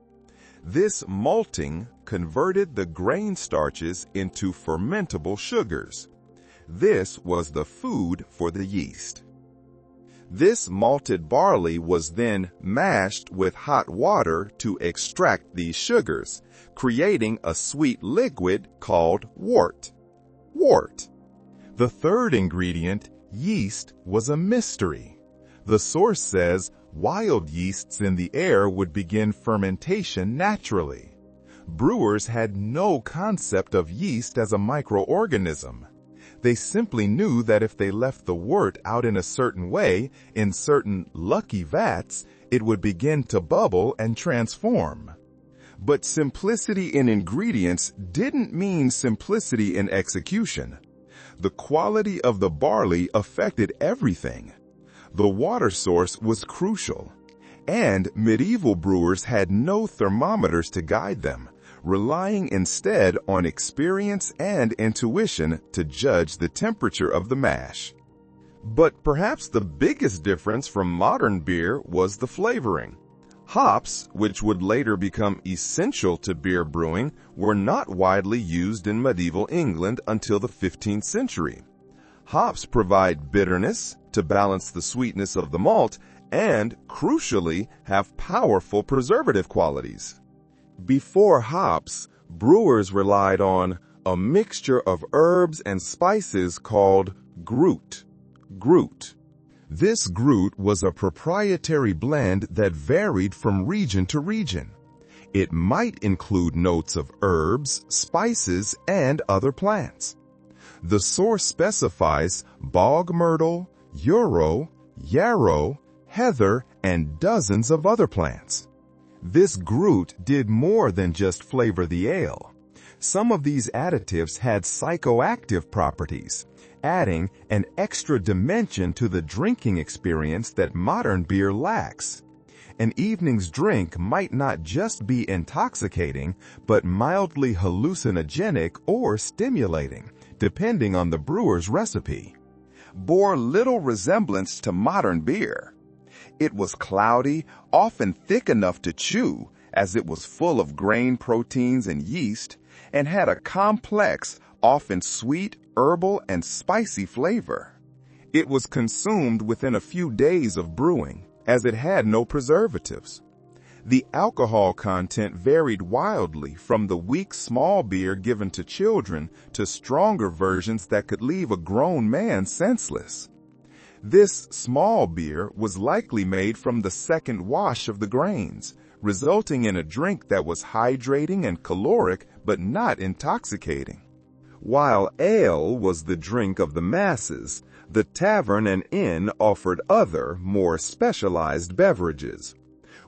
Speaker 1: This malting converted the grain starches into fermentable sugars. This was the food for the yeast. This malted barley was then mashed with hot water to extract these sugars, creating a sweet liquid called wort. Wort. The third ingredient, yeast, was a mystery. The source says wild yeasts in the air would begin fermentation naturally. Brewers had no concept of yeast as a microorganism. They simply knew that if they left the wort out in a certain way, in certain lucky vats, it would begin to bubble and transform. But simplicity in ingredients didn't mean simplicity in execution. The quality of the barley affected everything. The water source was crucial, and medieval brewers had no thermometers to guide them, relying instead on experience and intuition to judge the temperature of the mash. But perhaps the biggest difference from modern beer was the flavoring. Hops, which would later become essential to beer brewing, were not widely used in medieval England until the 15th century. Hops provide bitterness to balance the sweetness of the malt and, crucially, have powerful preservative qualities. Before hops, brewers relied on a mixture of herbs and spices called gruit. Gruit. This gruit was a proprietary blend that varied from region to region. It might include notes of herbs, spices, and other plants. The source specifies bog myrtle, yarrow, heather, and dozens of other plants. This gruit did more than just flavor the ale. Some of these additives had psychoactive properties, adding an extra dimension to the drinking experience that modern beer lacks. An evening's drink might not just be intoxicating, but mildly hallucinogenic or stimulating, depending on the brewer's recipe. Bore little resemblance to modern beer. It was cloudy, often thick enough to chew, as it was full of grain proteins and yeast, and had a complex, often sweet, herbal, and spicy flavor. It was consumed within a few days of brewing, as it had no preservatives. The alcohol content varied wildly from the weak small beer given to children to stronger versions that could leave a grown man senseless. This small beer was likely made from the second wash of the grains, resulting in a drink that was hydrating and caloric but not intoxicating. While ale was the drink of the masses, the tavern and inn offered other, more specialized beverages.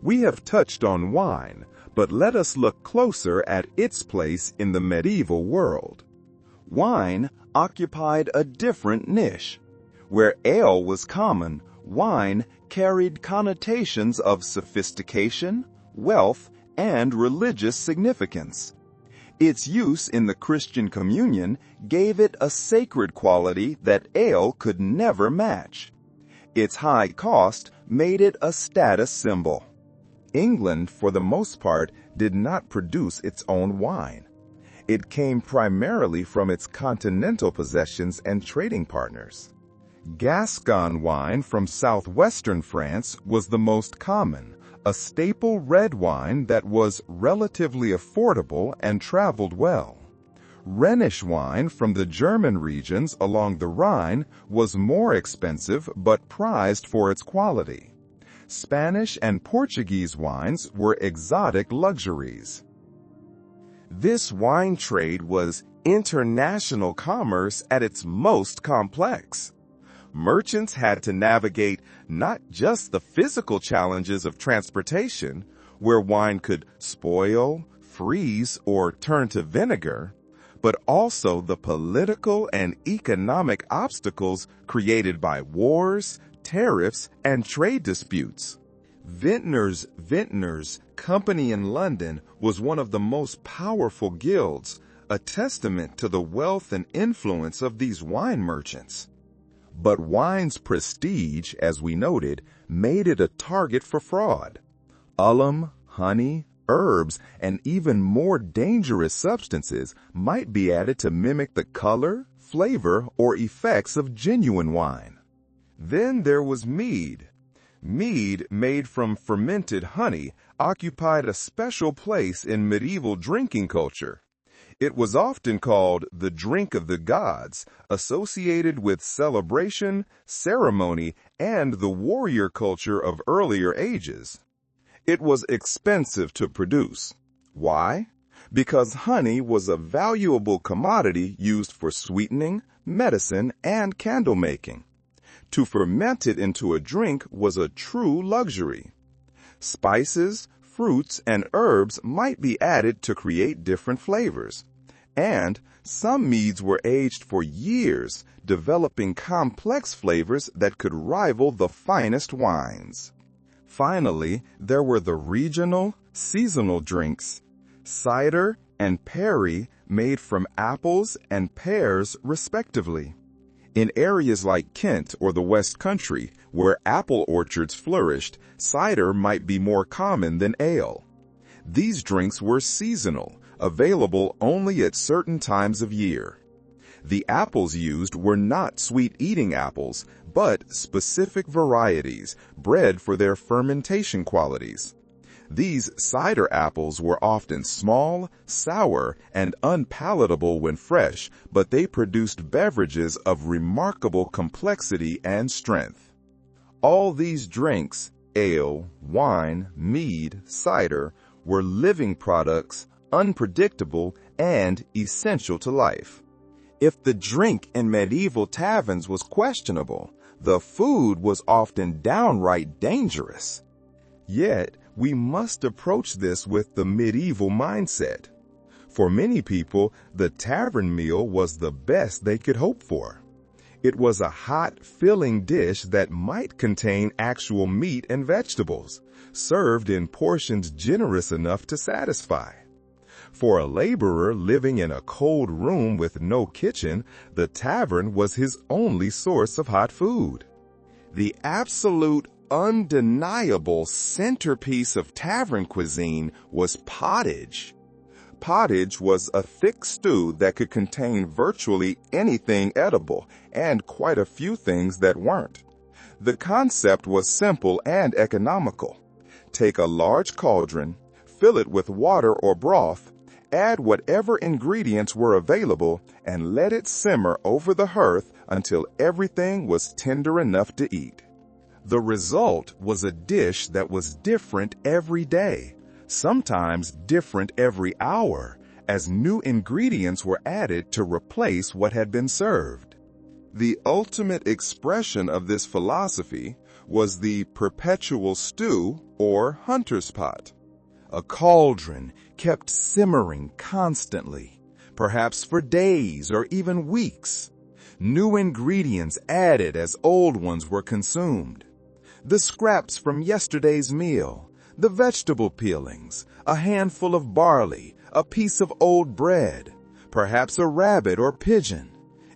Speaker 1: We have touched on wine, but let us look closer at its place in the medieval world. Wine occupied a different niche. Where ale was common, wine carried connotations of sophistication, wealth, and religious significance. Its use in the Christian communion gave it a sacred quality that ale could never match. Its high cost made it a status symbol. England, for the most part, did not produce its own wine. It came primarily from its continental possessions and trading partners. Gascon wine from southwestern France was the most common, a staple red wine that was relatively affordable and traveled well. Rhenish wine from the German regions along the Rhine was more expensive but prized for its quality. Spanish and Portuguese wines were exotic luxuries. This wine trade was international commerce at its most complex. Merchants had to navigate not just the physical challenges of transportation. where wine could spoil, freeze, or turn to vinegar, but also the political and economic obstacles created by wars, tariffs, and trade disputes. Vintners Company in London was one of the most powerful guilds, a testament to the wealth and influence of these wine merchants. But wine's prestige, as we noted, made it a target for fraud. Alum, honey, herbs, and even more dangerous substances might be added to mimic the color, flavor, or effects of genuine wine. Then there was mead. Mead, made from fermented honey, occupied a special place in medieval drinking culture. It was often called the drink of the gods, associated with celebration, ceremony, and the warrior culture of earlier ages. It was expensive to produce. Why? Because honey was a valuable commodity used for sweetening, medicine, and candle making. To ferment it into a drink was a true luxury. Spices, fruits, and herbs might be added to create different flavors. And some meads were aged for years, developing complex flavors that could rival the finest wines. Finally, there were the regional, seasonal drinks, cider and perry, made from apples and pears respectively. In areas like Kent or the West Country, where apple orchards flourished, cider might be more common than ale. These drinks were seasonal, available only at certain times of year. The apples used were not sweet-eating apples, but specific varieties, bred for their fermentation qualities. These cider apples were often small, sour, and unpalatable when fresh, but they produced beverages of remarkable complexity and strength. All these drinks, ale, wine, mead, cider, were living products, unpredictable, and essential to life. If the drink in medieval taverns was questionable, the food was often downright dangerous. Yet, we must approach this with the medieval mindset. For many people, the tavern meal was the best they could hope for. It was a hot, filling dish that might contain actual meat and vegetables, served in portions generous enough to satisfy. For a laborer living in a cold room with no kitchen, the tavern was his only source of hot food. The absolute, undeniable centerpiece of tavern cuisine was pottage. Pottage was a thick stew that could contain virtually anything edible and quite a few things that weren't. The concept was simple and economical. Take a large cauldron, fill it with water or broth, add whatever ingredients were available, and let it simmer over the hearth until everything was tender enough to eat. The result was a dish that was different every day, sometimes different every hour, as new ingredients were added to replace what had been served. The ultimate expression of this philosophy was the perpetual stew or hunter's pot, a cauldron kept simmering constantly, perhaps for days or even weeks. New ingredients added as old ones were consumed. The scraps from yesterday's meal, the vegetable peelings, a handful of barley, a piece of old bread, perhaps a rabbit or pigeon.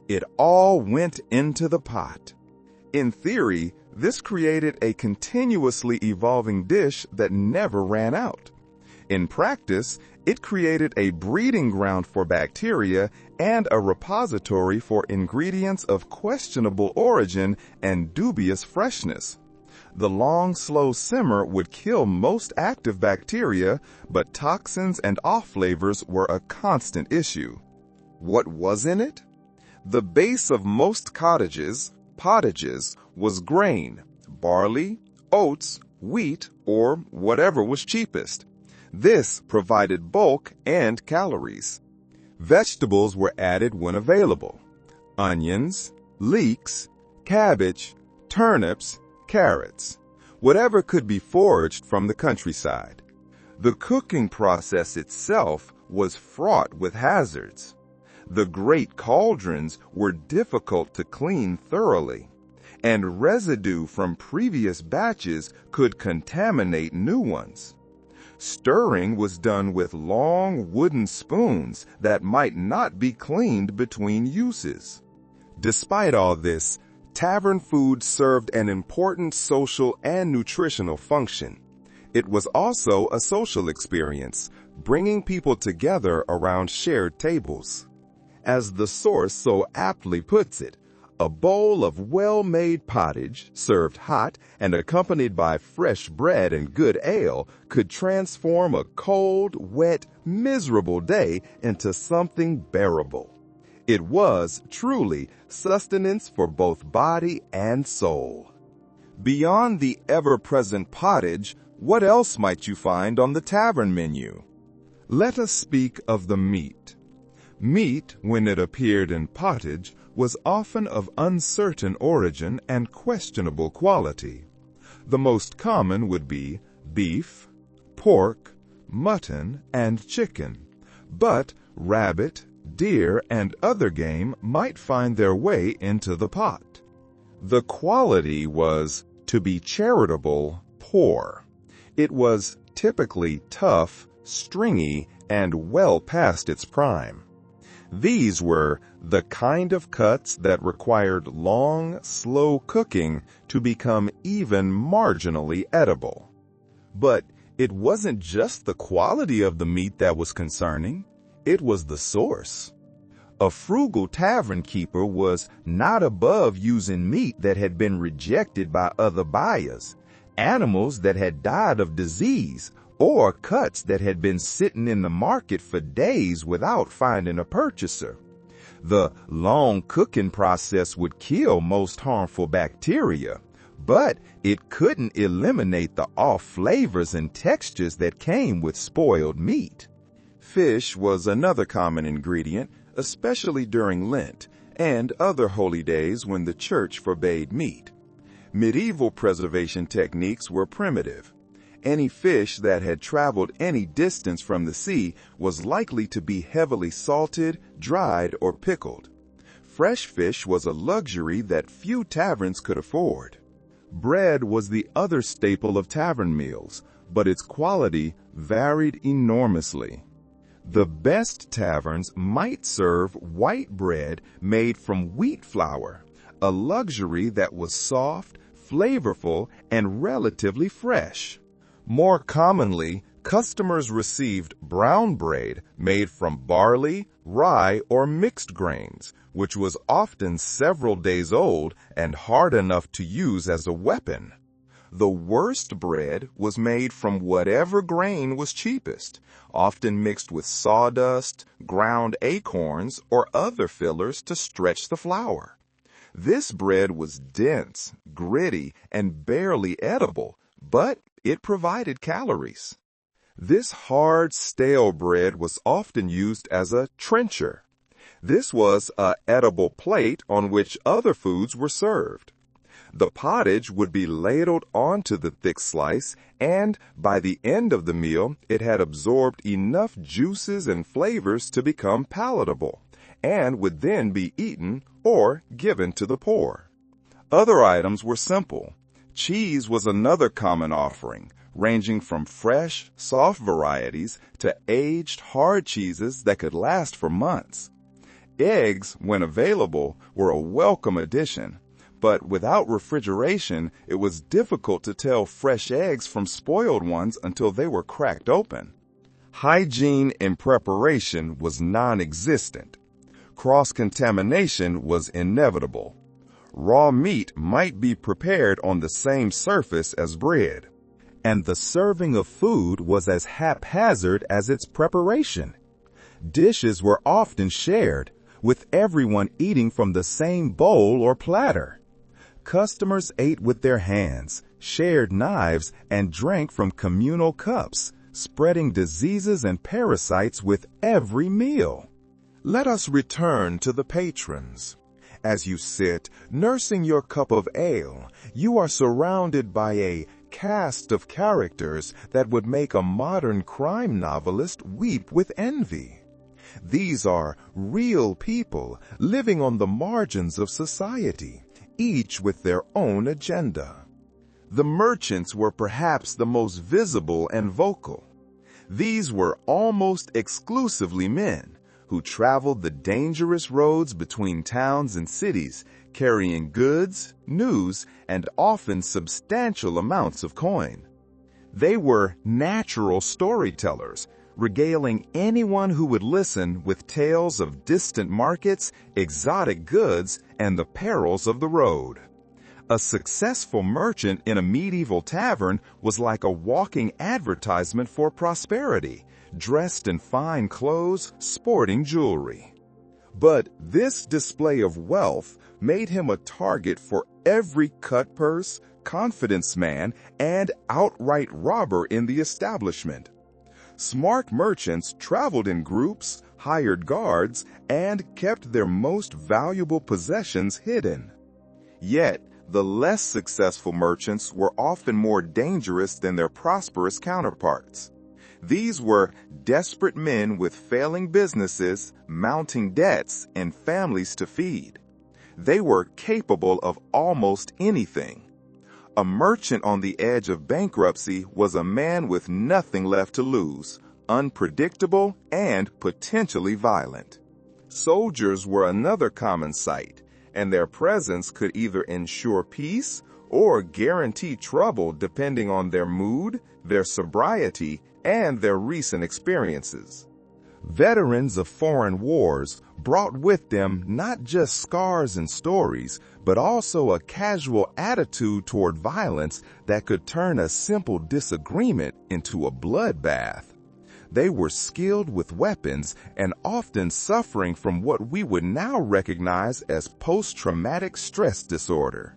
Speaker 1: It all went into the pot. In theory, this created a continuously evolving dish that never ran out. In practice, it created a breeding ground for bacteria and a repository for ingredients of questionable origin and dubious freshness. The long, slow simmer would kill most active bacteria, but toxins and off-flavors were a constant issue. What was in it? The base of most pottages, was grain, barley, oats, wheat, or whatever was cheapest. This provided bulk and calories. Vegetables were added when available: onions, leeks, cabbage, turnips, carrots, whatever could be foraged from the countryside. The cooking process itself was fraught with hazards. The great cauldrons were difficult to clean thoroughly, and residue from previous batches could contaminate new ones. Stirring was done with long wooden spoons that might not be cleaned between uses. Despite all this, tavern food served an important social and nutritional function. It was also a social experience, bringing people together around shared tables. As the source so aptly puts it, a bowl of well-made pottage, served hot and accompanied by fresh bread and good ale, could transform a cold, wet, miserable day into something bearable. It was, truly, sustenance for both body and soul. Beyond the ever-present pottage, what else might you find on the tavern menu? Let us speak of the meat. Meat, when it appeared in pottage, was often of uncertain origin and questionable quality. The most common would be beef, pork, mutton, and chicken, but rabbit, deer, and other game might find their way into the pot. The quality was, to be charitable, poor. It was typically tough, stringy, and well past its prime. These were the kind of cuts that required long, slow cooking to become even marginally edible. But it wasn't just the quality of the meat that was concerning, it was the source. A frugal tavern keeper was not above using meat that had been rejected by other buyers, animals that had died of disease, or cuts that had been sitting in the market for days without finding a purchaser. The long cooking process would kill most harmful bacteria, but it couldn't eliminate the off flavors and textures that came with spoiled meat. Fish was another common ingredient, especially during Lent and other holy days when the church forbade meat. Medieval preservation techniques were primitive. Any fish that had traveled any distance from the sea was likely to be heavily salted, dried, or pickled. Fresh fish was a luxury that few taverns could afford. Bread was the other staple of tavern meals, but its quality varied enormously. The best taverns might serve white bread made from wheat flour, a luxury that was soft, flavorful, and relatively fresh. More commonly, customers received brown bread made from barley, rye, or mixed grains, which was often several days old and hard enough to use as a weapon. The worst bread was made from whatever grain was cheapest, often mixed with sawdust, ground acorns, or other fillers to stretch the flour. This bread was dense, gritty, and barely edible, but it provided calories. This hard, stale bread was often used as a trencher. This was an edible plate on which other foods were served. The pottage would be ladled onto the thick slice, and by the end of the meal, it had absorbed enough juices and flavors to become palatable, and would then be eaten or given to the poor. Other items were simple. Cheese was another common offering, ranging from fresh, soft varieties to aged, hard cheeses that could last for months. Eggs, when available, were a welcome addition, but without refrigeration, it was difficult to tell fresh eggs from spoiled ones until they were cracked open. Hygiene in preparation was non-existent. Cross-contamination was inevitable. Raw meat might be prepared on the same surface as bread, and the serving of food was as haphazard as its preparation. Dishes were often shared, with everyone eating from the same bowl or platter. Customers ate with their hands, shared knives, and drank from communal cups, spreading diseases and parasites with every meal. Let us return to the patrons. As you sit, nursing your cup of ale, you are surrounded by a cast of characters that would make a modern crime novelist weep with envy. These are real people living on the margins of society, each with their own agenda. The merchants were perhaps the most visible and vocal. These were almost exclusively men who traveled the dangerous roads between towns and cities, carrying goods, news, and often substantial amounts of coin. They were natural storytellers, regaling anyone who would listen with tales of distant markets, exotic goods, and the perils of the road. A successful merchant in a medieval tavern was like a walking advertisement for prosperity, dressed in fine clothes, sporting jewelry. But this display of wealth made him a target for every cutpurse, confidence man, and outright robber in the establishment. Smart merchants traveled in groups, hired guards, and kept their most valuable possessions hidden. Yet, the less successful merchants were often more dangerous than their prosperous counterparts. These were desperate men with failing businesses, mounting debts, and families to feed. They were capable of almost anything. A merchant on the edge of bankruptcy was a man with nothing left to lose, unpredictable and potentially violent. Soldiers were another common sight, and their presence could either ensure peace or guarantee trouble depending on their mood, their sobriety, and their recent experiences. Veterans of foreign wars brought with them not just scars and stories, but also a casual attitude toward violence that could turn a simple disagreement into a bloodbath. They were skilled with weapons and often suffering from what we would now recognize as post-traumatic stress disorder.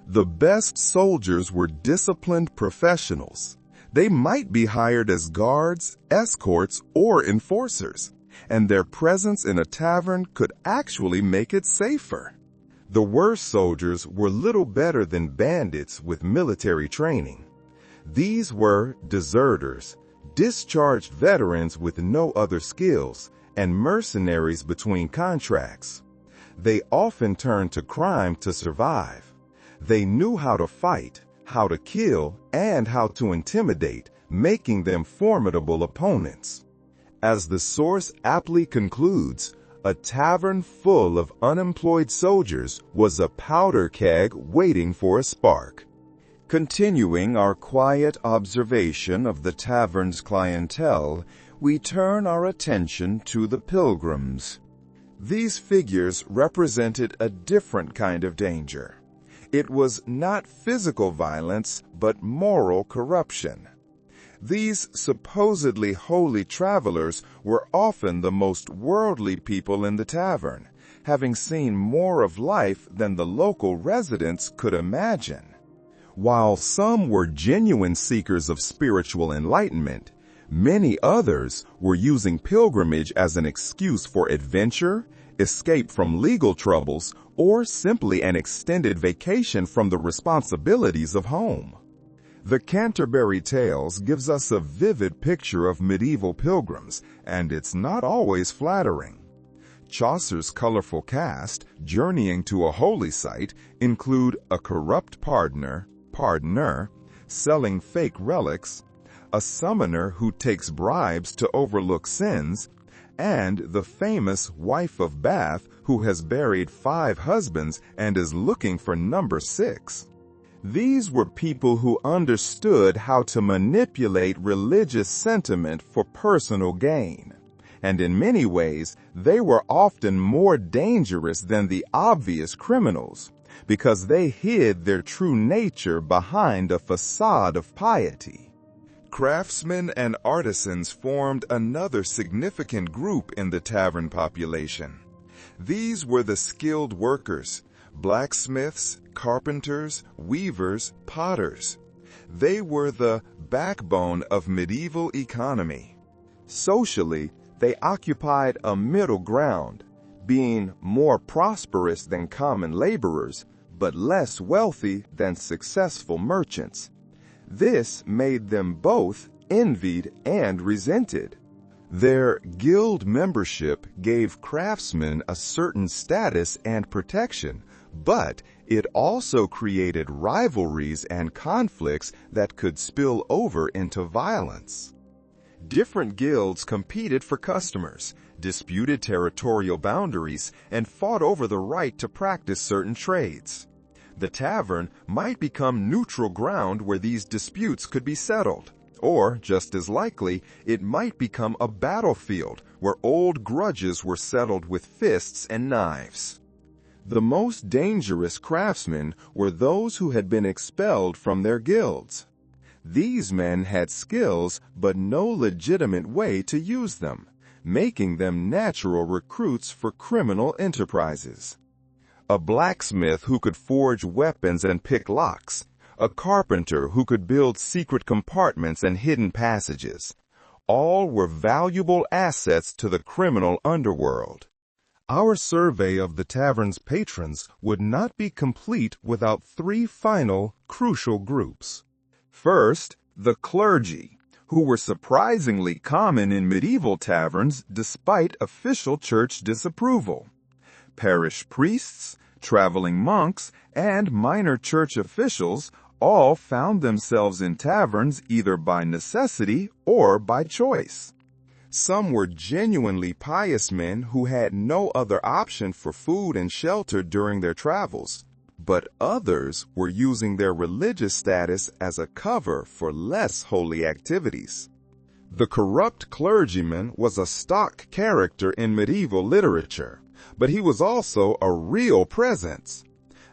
Speaker 1: The best soldiers were disciplined professionals. They might be hired as guards, escorts, or enforcers, and their presence in a tavern could actually make it safer. The worst soldiers were little better than bandits with military training. These were deserters, discharged veterans with no other skills, and mercenaries between contracts. They often turned to crime to survive. They knew how to fight, how to kill, and how to intimidate, making them formidable opponents. As the source aptly concludes, a tavern full of unemployed soldiers was a powder keg waiting for a spark. Continuing our quiet observation of the tavern's clientele, we turn our attention to the pilgrims. These figures represented a different kind of danger. It was not physical violence, but moral corruption. These supposedly holy travelers were often the most worldly people in the tavern, having seen more of life than the local residents could imagine. While some were genuine seekers of spiritual enlightenment, many others were using pilgrimage as an excuse for adventure, escape from legal troubles, or simply an extended vacation from the responsibilities of home. The Canterbury Tales gives us a vivid picture of medieval pilgrims, and it's not always flattering. Chaucer's colorful cast, journeying to a holy site, include a corrupt pardoner, selling fake relics, a summoner who takes bribes to overlook sins, and the famous wife of Bath who has buried 5 husbands and is looking for number 6. These were people who understood how to manipulate religious sentiment for personal gain, and in many ways they were often more dangerous than the obvious criminals, because they hid their true nature behind a facade of piety. Craftsmen and artisans formed another significant group in the tavern population. These were the skilled workers, blacksmiths, carpenters, weavers, potters. They were the backbone of medieval economy. Socially, they occupied a middle ground, being more prosperous than common laborers, but less wealthy than successful merchants. This made them both envied and resented. Their guild membership gave craftsmen a certain status and protection, but it also created rivalries and conflicts that could spill over into violence. Different guilds competed for customers, disputed territorial boundaries, and fought over the right to practice certain trades. The tavern might become neutral ground where these disputes could be settled, or, just as likely, it might become a battlefield where old grudges were settled with fists and knives. The most dangerous craftsmen were those who had been expelled from their guilds. These men had skills but no legitimate way to use them, making them natural recruits for criminal enterprises. A blacksmith who could forge weapons and pick locks, a carpenter who could build secret compartments and hidden passages. All were valuable assets to the criminal underworld. Our survey of the tavern's patrons would not be complete without three final, crucial groups. First, the clergy, who were surprisingly common in medieval taverns despite official church disapproval. Parish priests, traveling monks, and minor church officials all found themselves in taverns either by necessity or by choice. Some were genuinely pious men who had no other option for food and shelter during their travels, but others were using their religious status as a cover for less holy activities. The corrupt clergyman was a stock character in medieval literature, but he was also a real presence.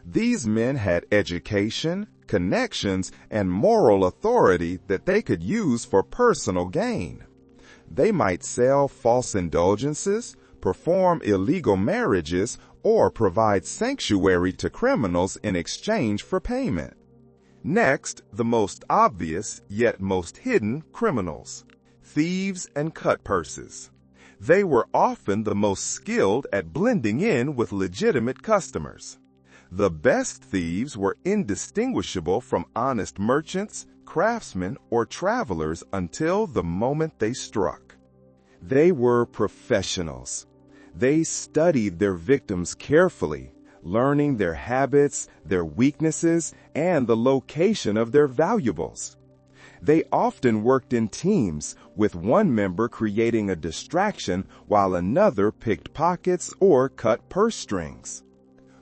Speaker 1: These men had education, connections, and moral authority that they could use for personal gain. They might sell false indulgences, perform illegal marriages, or provide sanctuary to criminals in exchange for payment. Next, the most obvious, yet most hidden criminals, thieves and cutpurses. They were often the most skilled at blending in with legitimate customers. The best thieves were indistinguishable from honest merchants, craftsmen, or travelers until the moment they struck. They were professionals. They studied their victims carefully, learning their habits, their weaknesses, and the location of their valuables. They often worked in teams, with one member creating a distraction while another picked pockets or cut purse strings.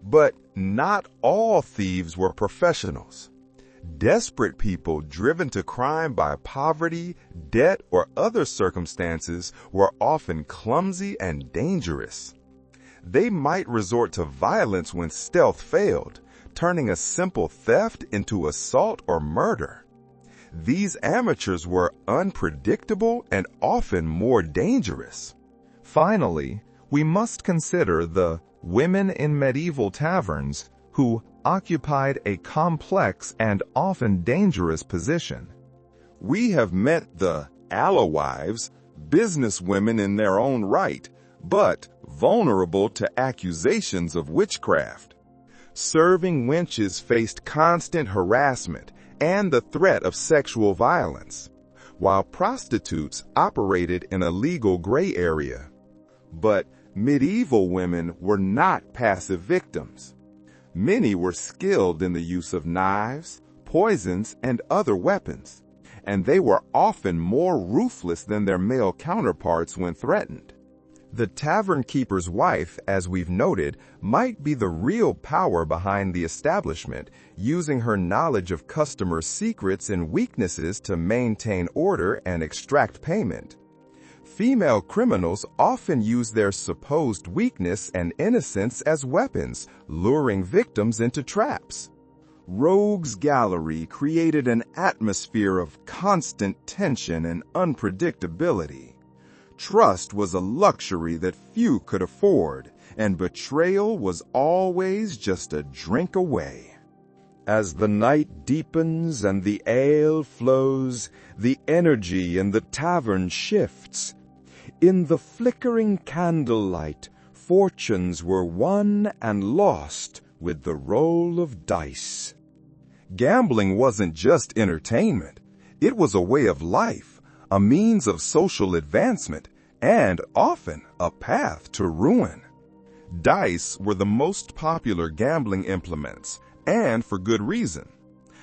Speaker 1: But not all thieves were professionals. Desperate people driven to crime by poverty, debt, or other circumstances were often clumsy and dangerous. They might resort to violence when stealth failed, turning a simple theft into assault or murder. These amateurs were unpredictable and often more dangerous. Finally, we must consider the women in medieval taverns who occupied a complex and often dangerous position. We have met the alewives, businesswomen in their own right, but vulnerable to accusations of witchcraft. Serving wenches faced constant harassment and the threat of sexual violence, while prostitutes operated in a legal gray area. But medieval women were not passive victims. Many were skilled in the use of knives, poisons, and other weapons, and they were often more ruthless than their male counterparts when threatened. The tavern keeper's wife, as we've noted, might be the real power behind the establishment, using her knowledge of customers' secrets and weaknesses to maintain order and extract payment. Female criminals often use their supposed weakness and innocence as weapons, luring victims into traps. Rogues' Gallery created an atmosphere of constant tension and unpredictability. Trust was a luxury that few could afford, and betrayal was always just a drink away. As the night deepens and the ale flows, the energy in the tavern shifts. In the flickering candlelight, fortunes were won and lost with the roll of dice. Gambling wasn't just entertainment. It was a way of life, a means of social advancement, and often a path to ruin. Dice were the most popular gambling implements, and for good reason.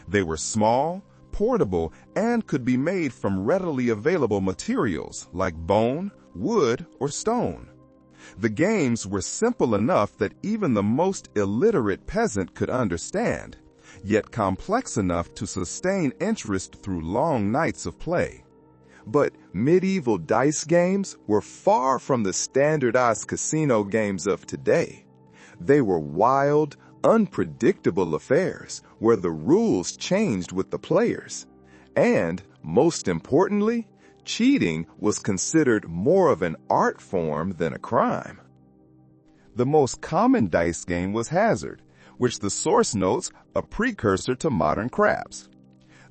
Speaker 1: They were small, portable, and could be made from readily available materials like bone, wood, or stone. The games were simple enough that even the most illiterate peasant could understand, yet complex enough to sustain interest through long nights of play. But medieval dice games were far from the standardized casino games of today. They were wild, unpredictable affairs where the rules changed with the players. And, most importantly, cheating was considered more of an art form than a crime. The most common dice game was hazard, which the source notes a precursor to modern craps.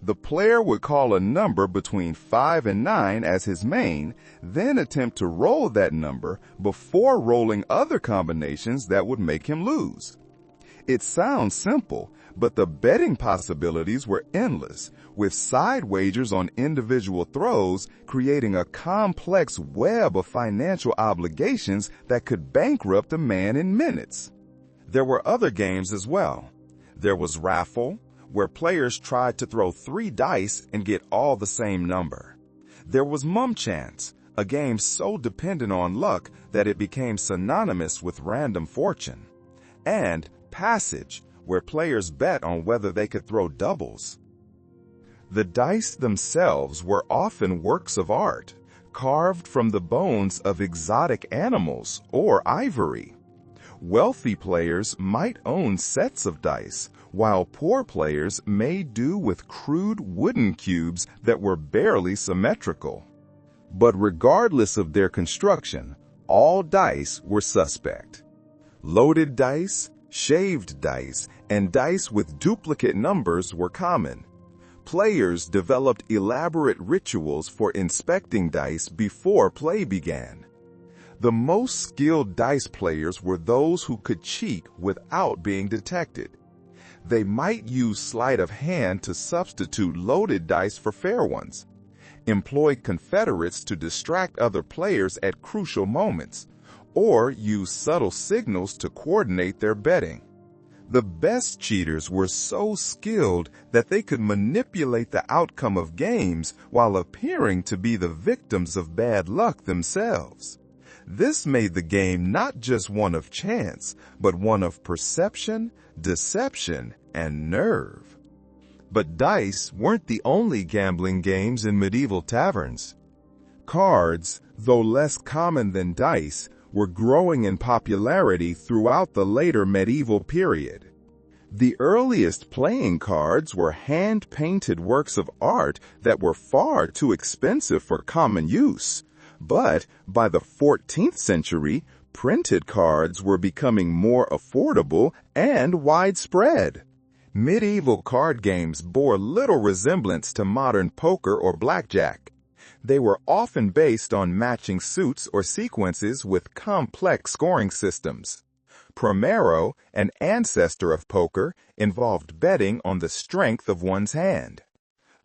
Speaker 1: The player would call a number between 5 and 9 as his main, then attempt to roll that number before rolling other combinations that would make him lose. It sounds simple, but the betting possibilities were endless, with side wagers on individual throws creating a complex web of financial obligations that could bankrupt a man in minutes. There were other games as well. There was raffle, where players tried to throw 3 dice and get all the same number. There was mum chance, a game so dependent on luck that it became synonymous with random fortune. And passage, where players bet on whether they could throw doubles. The dice themselves were often works of art, carved from the bones of exotic animals or ivory. Wealthy players might own sets of dice, while poor players may do with crude wooden cubes that were barely symmetrical. But regardless of their construction, all dice were suspect. Loaded dice, shaved dice, and dice with duplicate numbers were common. Players developed elaborate rituals for inspecting dice before play began. The most skilled dice players were those who could cheat without being detected. They might use sleight of hand to substitute loaded dice for fair ones, employ confederates to distract other players at crucial moments, or use subtle signals to coordinate their betting. The best cheaters were so skilled that they could manipulate the outcome of games while appearing to be the victims of bad luck themselves. This made the game not just one of chance, but one of perception, deception, and nerve. But dice weren't the only gambling games in medieval taverns. Cards, though less common than dice, were growing in popularity throughout the later medieval period. The earliest playing cards were hand-painted works of art that were far too expensive for common use. But by the 14th century, printed cards were becoming more affordable and widespread. Medieval card games bore little resemblance to modern poker or blackjack. They were often based on matching suits or sequences with complex scoring systems. Primero, an ancestor of poker, involved betting on the strength of one's hand.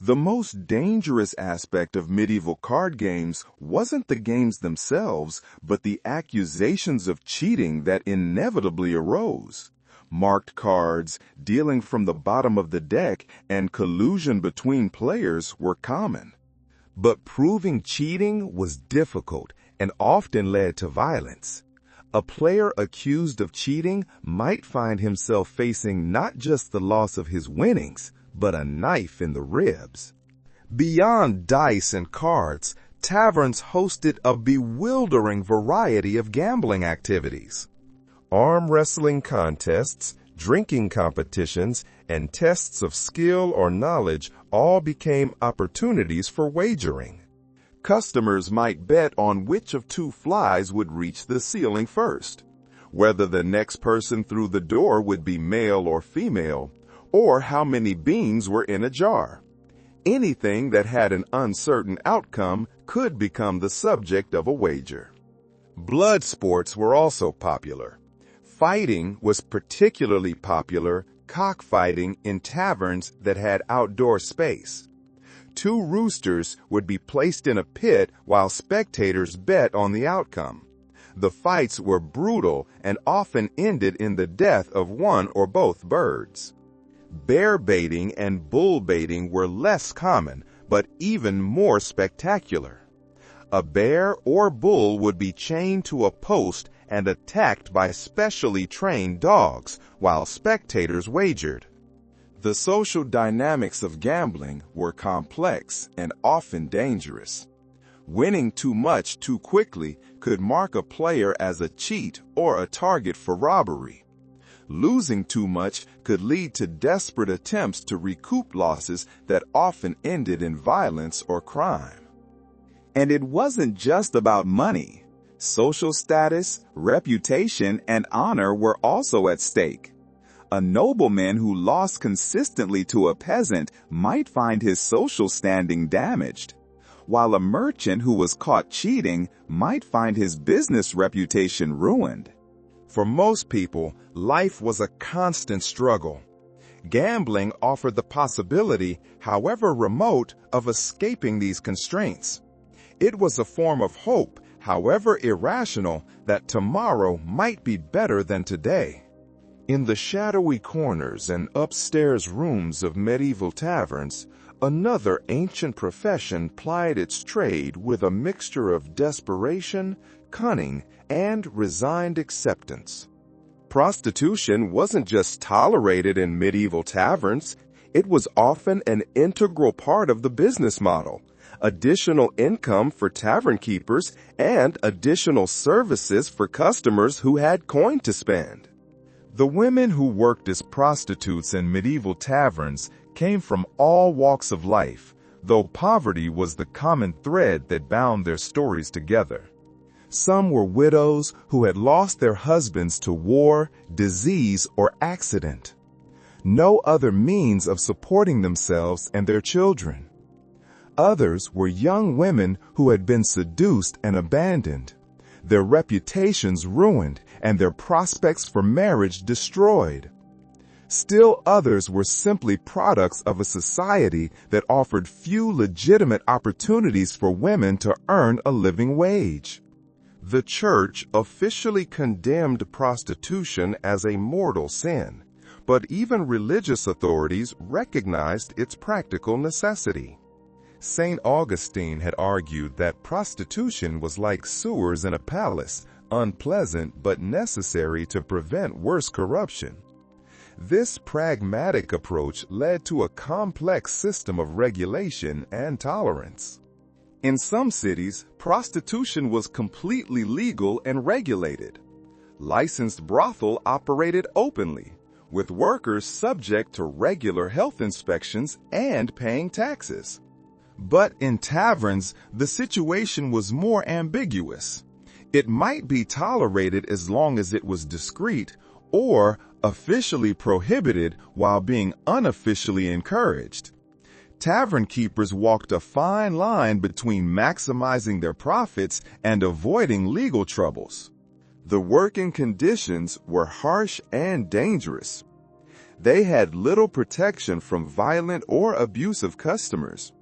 Speaker 1: The most dangerous aspect of medieval card games wasn't the games themselves, but the accusations of cheating that inevitably arose. Marked cards, dealing from the bottom of the deck, and collusion between players were common. But proving cheating was difficult and often led to violence. A player accused of cheating might find himself facing not just the loss of his winnings, but a knife in the ribs. Beyond dice and cards, taverns hosted a bewildering variety of gambling activities. Arm wrestling contests, drinking competitions, and tests of skill or knowledge all became opportunities for wagering. Customers might bet on which of 2 flies would reach the ceiling first, whether the next person through the door would be male or female, or how many beans were in a jar. Anything that had an uncertain outcome could become the subject of a wager. Blood sports were also popular. Fighting was particularly popular, cockfighting in taverns that had outdoor space. Two roosters would be placed in a pit while spectators bet on the outcome. The fights were brutal and often ended in the death of one or both birds. Bear baiting and bull baiting were less common, but even more spectacular. A bear or bull would be chained to a post and attacked by specially trained dogs while spectators wagered. The social dynamics of gambling were complex and often dangerous. Winning too much too quickly could mark a player as a cheat or a target for robbery. Losing too much could lead to desperate attempts to recoup losses that often ended in violence or crime. And it wasn't just about money. Social status, reputation, and honor were also at stake. A nobleman who lost consistently to a peasant might find his social standing damaged, while a merchant who was caught cheating might find his business reputation ruined. For most people, life was a constant struggle. Gambling offered the possibility, however remote, of escaping these constraints. It was a form of hope, however irrational, that tomorrow might be better than today. In the shadowy corners and upstairs rooms of medieval taverns, another ancient profession plied its trade with a mixture of desperation, cunning, and resigned acceptance. Prostitution wasn't just tolerated in medieval taverns, it was often an integral part of the business model, additional income for tavern keepers, and additional services for customers who had coin to spend. The women who worked as prostitutes in medieval taverns came from all walks of life, though poverty was the common thread that bound their stories together. Some were widows who had lost their husbands to war, disease, or accident. No other means of supporting themselves and their children. Others were young women who had been seduced and abandoned, their reputations ruined, and their prospects for marriage destroyed. Still others were simply products of a society that offered few legitimate opportunities for women to earn a living wage. The church officially condemned prostitution as a mortal sin, but even religious authorities recognized its practical necessity. St. Augustine had argued that prostitution was like sewers in a palace, unpleasant but necessary to prevent worse corruption. This pragmatic approach led to a complex system of regulation and tolerance. In some cities, prostitution was completely legal and regulated. Licensed brothel operated openly, with workers subject to regular health inspections and paying taxes. But in taverns, the situation was more ambiguous. It might be tolerated as long as it was discreet, or officially prohibited while being unofficially encouraged. Tavern keepers walked a fine line between maximizing their profits and avoiding legal troubles. The working conditions were harsh and dangerous. They had little protection from violent or abusive customers,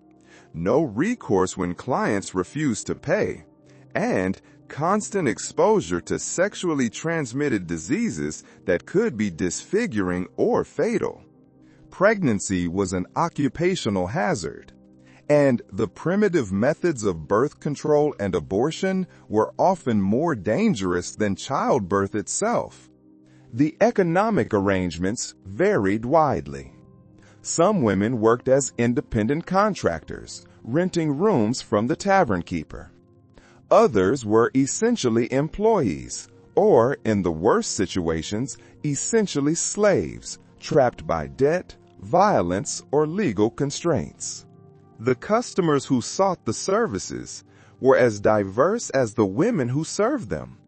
Speaker 1: no recourse when clients refused to pay, and constant exposure to sexually transmitted diseases that could be disfiguring or fatal. Pregnancy was an occupational hazard, and the primitive methods of birth control and abortion were often more dangerous than childbirth itself. The economic arrangements varied widely. Some women worked as independent contractors, renting rooms from the tavern keeper. Others were essentially employees, or, in the worst situations, essentially slaves, trapped by debt, violence, or legal constraints. The customers who sought the services were as diverse as the women who served them.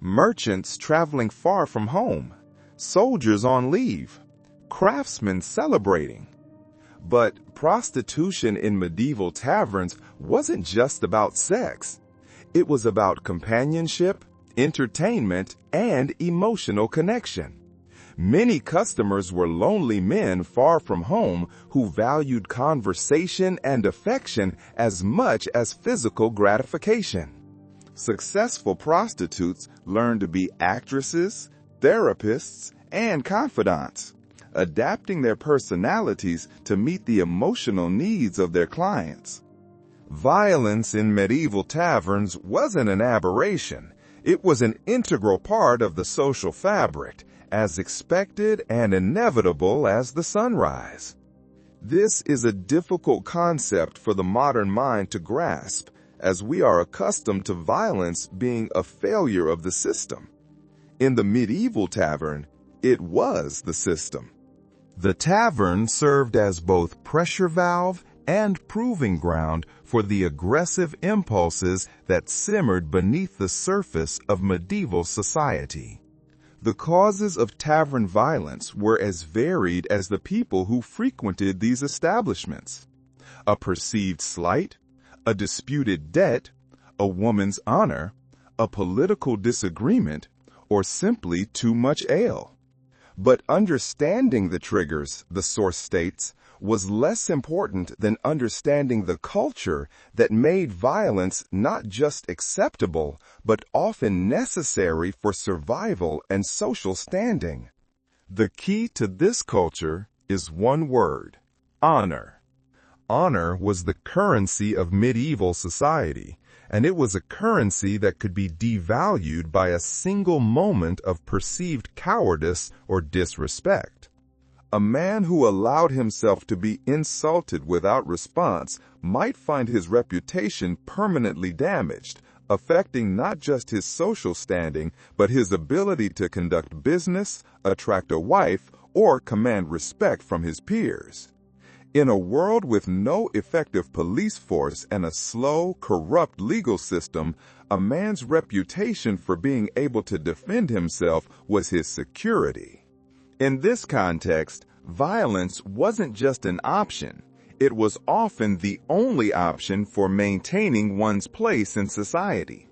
Speaker 1: Merchants traveling far from home, soldiers on leave, craftsmen celebrating. But prostitution in medieval taverns wasn't just about sex. It was about companionship, entertainment, and emotional connection. Many customers were lonely men far from home who valued conversation and affection as much as physical gratification. Successful prostitutes learned to be actresses, therapists, and confidants, adapting their personalities to meet the emotional needs of their clients. Violence in medieval taverns wasn't an aberration. It was an integral part of the social fabric, as expected and inevitable as the sunrise. This is a difficult concept for the modern mind to grasp, as we are accustomed to violence being a failure of the system. In the medieval tavern, it was the system. The tavern served as both pressure valve and proving ground for the aggressive impulses that simmered beneath the surface of medieval society. The causes of tavern violence were as varied as the people who frequented these establishments. A perceived slight, a disputed debt, a woman's honor, a political disagreement, or simply too much ale. But understanding the triggers, the source states, was less important than understanding the culture that made violence not just acceptable, but often necessary for survival and social standing. The key to this culture is one word: honor. Honor was the currency of medieval society, and it was a currency that could be devalued by a single moment of perceived cowardice or disrespect. A man who allowed himself to be insulted without response might find his reputation permanently damaged, affecting not just his social standing, but his ability to conduct business, attract a wife, or command respect from his peers. In a world with no effective police force and a slow, corrupt legal system, a man's reputation for being able to defend himself was his security. In this context, violence wasn't just an option. It was often the only option for maintaining one's place in society.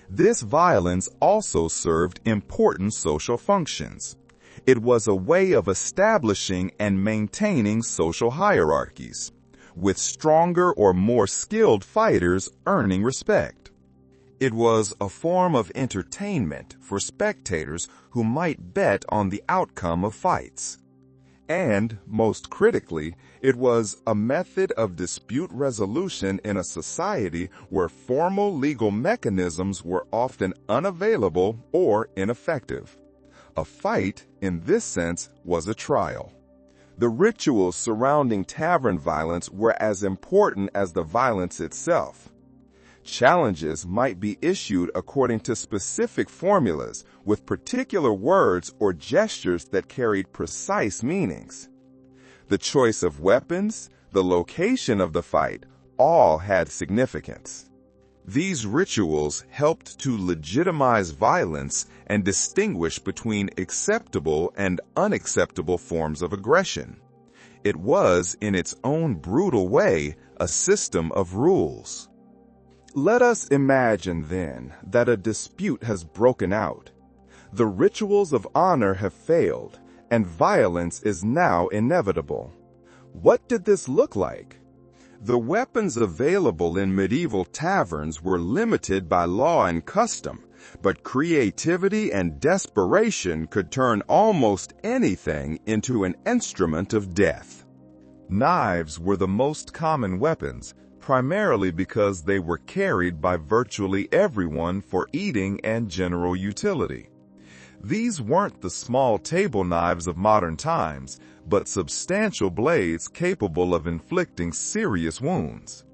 Speaker 1: This violence also served important social functions. It was a way of establishing and maintaining social hierarchies, with stronger or more skilled fighters earning respect. It was a form of entertainment for spectators who might bet on the outcome of fights. And, most critically, it was a method of dispute resolution in a society where formal legal mechanisms were often unavailable or ineffective. A fight, in this sense, was a trial. The rituals surrounding tavern violence were as important as the violence itself. Challenges might be issued according to specific formulas with particular words or gestures that carried precise meanings. The choice of weapons, the location of the fight, all had significance. These rituals helped to legitimize violence and distinguish between acceptable and unacceptable forms of aggression. It was, in its own brutal way, a system of rules. Let us imagine, then, that a dispute has broken out. The rituals of honor have failed, and violence is now inevitable. What did this look like? The weapons available in medieval taverns were limited by law and custom, but creativity and desperation could turn almost anything into an instrument of death. Knives were the most common weapons, primarily because they were carried by virtually everyone for eating and general utility. These weren't the small table knives of modern times, but substantial blades capable of inflicting serious wounds.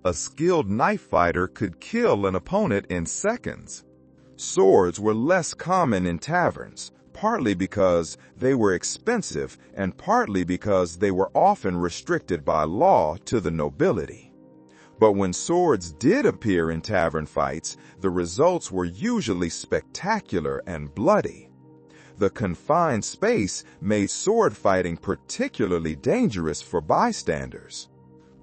Speaker 1: A skilled knife fighter could kill an opponent in seconds. Swords were less common in taverns, partly because they were expensive and partly because they were often restricted by law to the nobility. But when swords did appear in tavern fights, the results were usually spectacular and bloody. The confined space made sword fighting particularly dangerous for bystanders.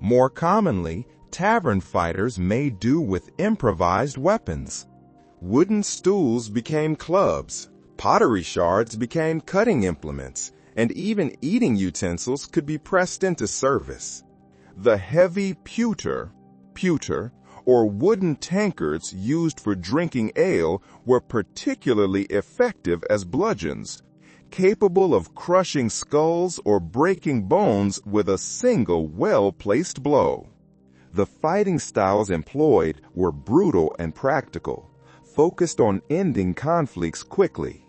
Speaker 1: More commonly, tavern fighters made do with improvised weapons. Wooden stools became clubs, Pottery shards became cutting implements, and even eating utensils could be pressed into service. The heavy pewter, or wooden tankards used for drinking ale were particularly effective as bludgeons, capable of crushing skulls or breaking bones with a single well-placed blow. The fighting styles employed were brutal and practical, focused on ending conflicts quickly.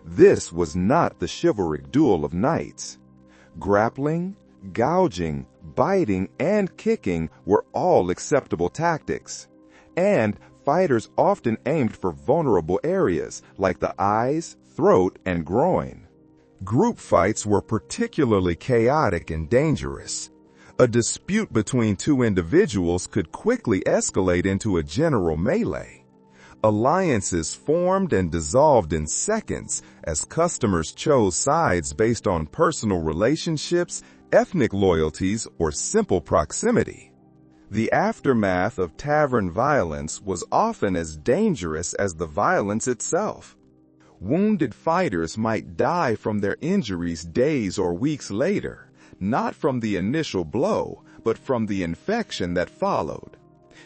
Speaker 1: This was not the chivalric duel of knights. Grappling, gouging, biting, and kicking were all acceptable tactics, and fighters often aimed for vulnerable areas like the eyes, throat, and groin. Group fights were particularly chaotic and dangerous. A dispute between two individuals could quickly escalate into a general melee. Alliances formed and dissolved in seconds as customers chose sides based on personal relationships, ethnic loyalties, or simple proximity. The aftermath of tavern violence was often as dangerous as the violence itself. Wounded fighters might die from their injuries days or weeks later, not from the initial blow, but from the infection that followed.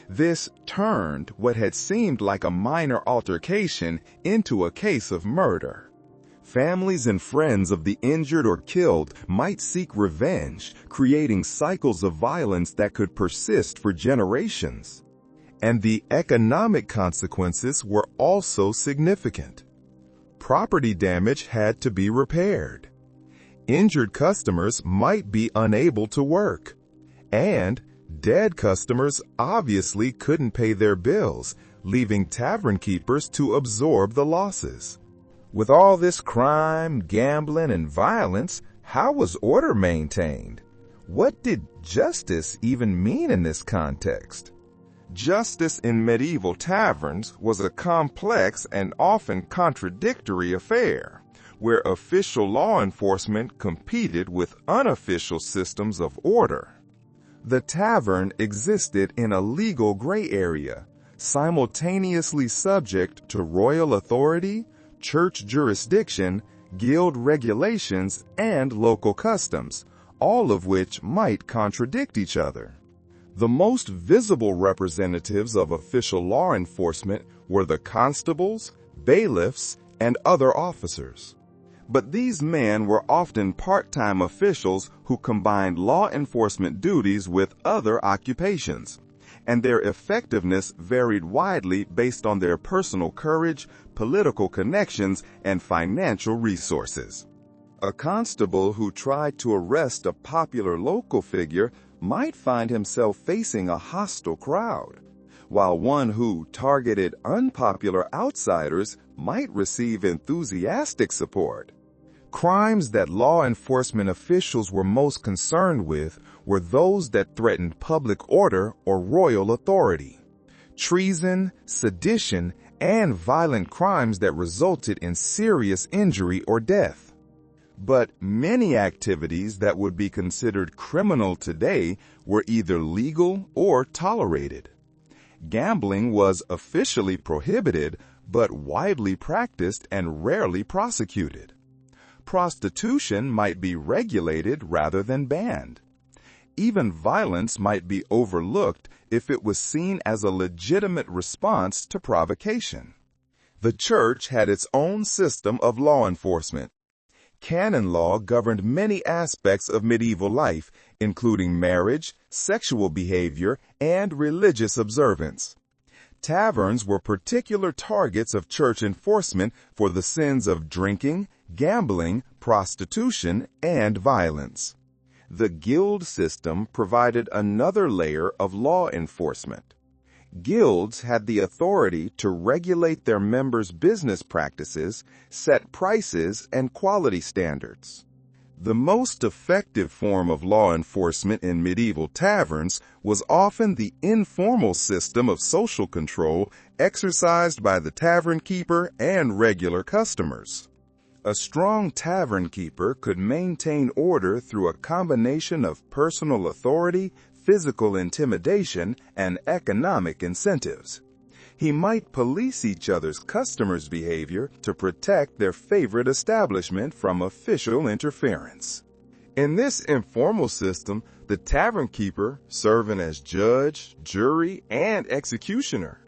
Speaker 1: This turned what had seemed like a minor altercation into a case of murder. Families and friends of the injured or killed might seek revenge, creating cycles of violence that could persist for generations. And the economic consequences were also significant. Property damage had to be repaired. Injured customers might be unable to work, and dead customers obviously couldn't pay their bills, leaving tavern keepers to absorb the losses. With all this crime, gambling, and violence, how was order maintained? What did justice even mean in this context? Justice in medieval taverns was a complex and often contradictory affair, where official law enforcement competed with unofficial systems of order. The tavern existed in a legal gray area, simultaneously subject to royal authority, church jurisdiction, guild regulations, and local customs, all of which might contradict each other. The most visible representatives of official law enforcement were the constables, bailiffs, and other officers. But these men were often part-time officials who combined law enforcement duties with other occupations, and their effectiveness varied widely based on their personal courage, political connections, and financial resources. A constable who tried to arrest a popular local figure might find himself facing a hostile crowd, while one who targeted unpopular outsiders might receive enthusiastic support. Crimes that law enforcement officials were most concerned with were those that threatened public order or royal authority. Treason, sedition, and violent crimes that resulted in serious injury or death. But many activities that would be considered criminal today were either legal or tolerated. Gambling was officially prohibited, but widely practiced and rarely prosecuted. Prostitution might be regulated rather than banned. Even violence might be overlooked if it was seen as a legitimate response to provocation. The church had its own system of law enforcement. Canon law governed many aspects of medieval life, including marriage, sexual behavior, and religious observance. Taverns were particular targets of church enforcement for the sins of drinking, gambling, prostitution, and violence. The guild system provided another layer of law enforcement. Guilds had the authority to regulate their members' business practices, set prices, and quality standards. The most effective form of law enforcement in medieval taverns was often the informal system of social control exercised by the tavern keeper and regular customers. A strong tavern keeper could maintain order through a combination of personal authority, physical intimidation, and economic incentives. He might police each other's customers' behavior to protect their favorite establishment from official interference. In this informal system, the tavern keeper serving as judge, jury, and executioner.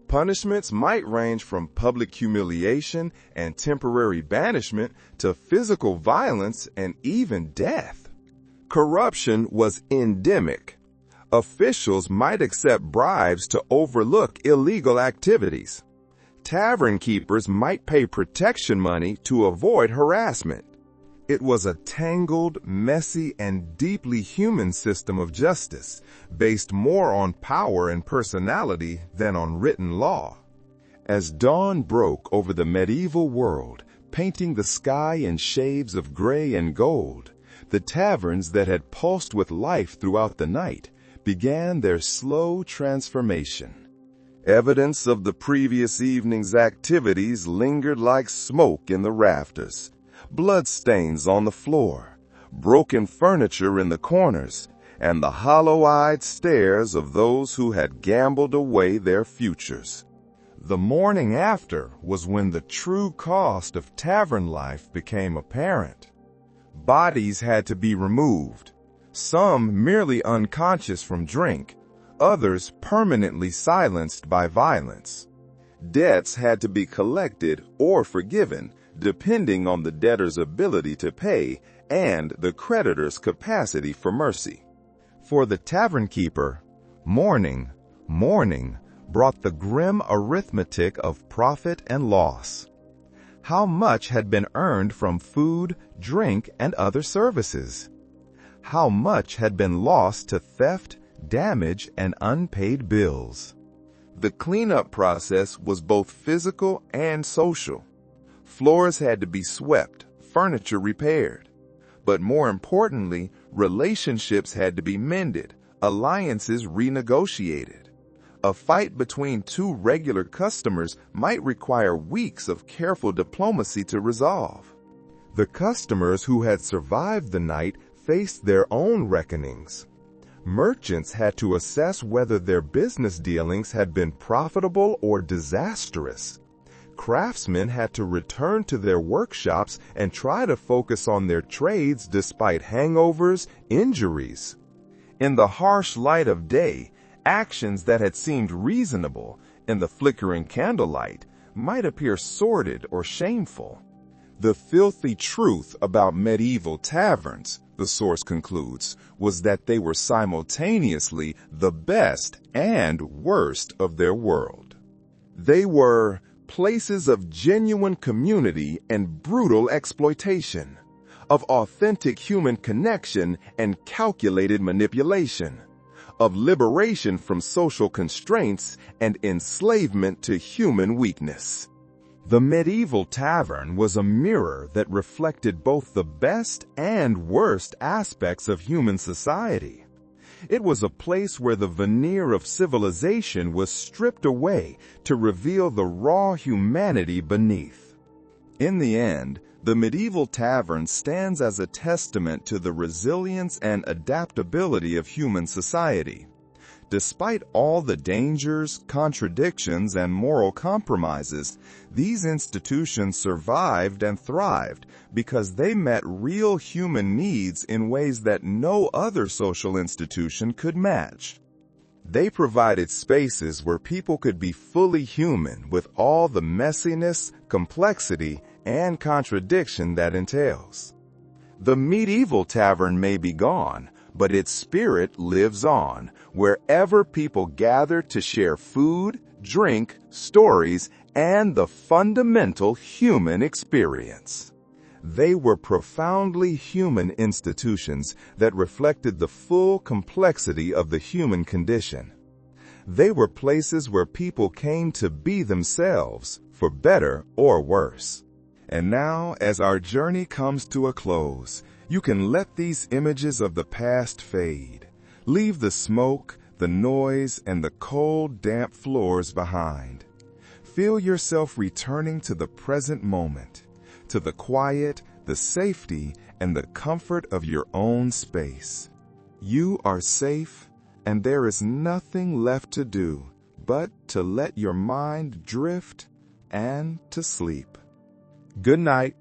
Speaker 1: Punishments might range from public humiliation and temporary banishment to physical violence and even death. Corruption was endemic. Officials might accept bribes to overlook illegal activities. Tavern keepers might pay protection money to avoid harassment. It was a tangled, messy, and deeply human system of justice, based more on power and personality than on written law. As dawn broke over the medieval world, painting the sky in shades of gray and gold, the taverns that had pulsed with life throughout the night began their slow transformation. Evidence of the previous evening's activities lingered like smoke in the rafters. Bloodstains on the floor, broken furniture in the corners, and the hollow-eyed stares of those who had gambled away their futures. The morning after was when the true cost of tavern life became apparent. Bodies had to be removed, some merely unconscious from drink, others permanently silenced by violence. Debts had to be collected or forgiven, depending on the debtor's ability to pay and the creditor's capacity for mercy. For the tavern keeper, morning brought the grim arithmetic of profit and loss. How much had been earned from food, drink, and other services? How much had been lost to theft, damage, and unpaid bills? The cleanup process was both physical and social. Floors had to be swept, furniture repaired. But more importantly, relationships had to be mended, alliances renegotiated. A fight between two regular customers might require weeks of careful diplomacy to resolve. The customers who had survived the night faced their own reckonings. Merchants had to assess whether their business dealings had been profitable or disastrous. Craftsmen had to return to their workshops and try to focus on their trades despite hangovers, injuries. In the harsh light of day, actions that had seemed reasonable in the flickering candlelight might appear sordid or shameful. The filthy truth about medieval taverns, the source concludes, was that they were simultaneously the best and worst of their world. They were places of genuine community and brutal exploitation, of authentic human connection and calculated manipulation, of liberation from social constraints and enslavement to human weakness. The medieval tavern was a mirror that reflected both the best and worst aspects of human society. It was a place where the veneer of civilization was stripped away to reveal the raw humanity beneath. In the end, the medieval tavern stands as a testament to the resilience and adaptability of human society. Despite all the dangers, contradictions, and moral compromises, these institutions survived and thrived because they met real human needs in ways that no other social institution could match. They provided spaces where people could be fully human with all the messiness, complexity, and contradiction that entails. The medieval tavern may be gone, but its spirit lives on, wherever people gather to share food, drink, stories, and the fundamental human experience. They were profoundly human institutions that reflected the full complexity of the human condition. They were places where people came to be themselves, for better or worse. And now, as our journey comes to a close, you can let these images of the past fade. Leave the smoke, the noise, and the cold, damp floors behind. Feel yourself returning to the present moment, to the quiet, the safety, and the comfort of your own space. You are safe, and there is nothing left to do but to let your mind drift and to sleep. Good night.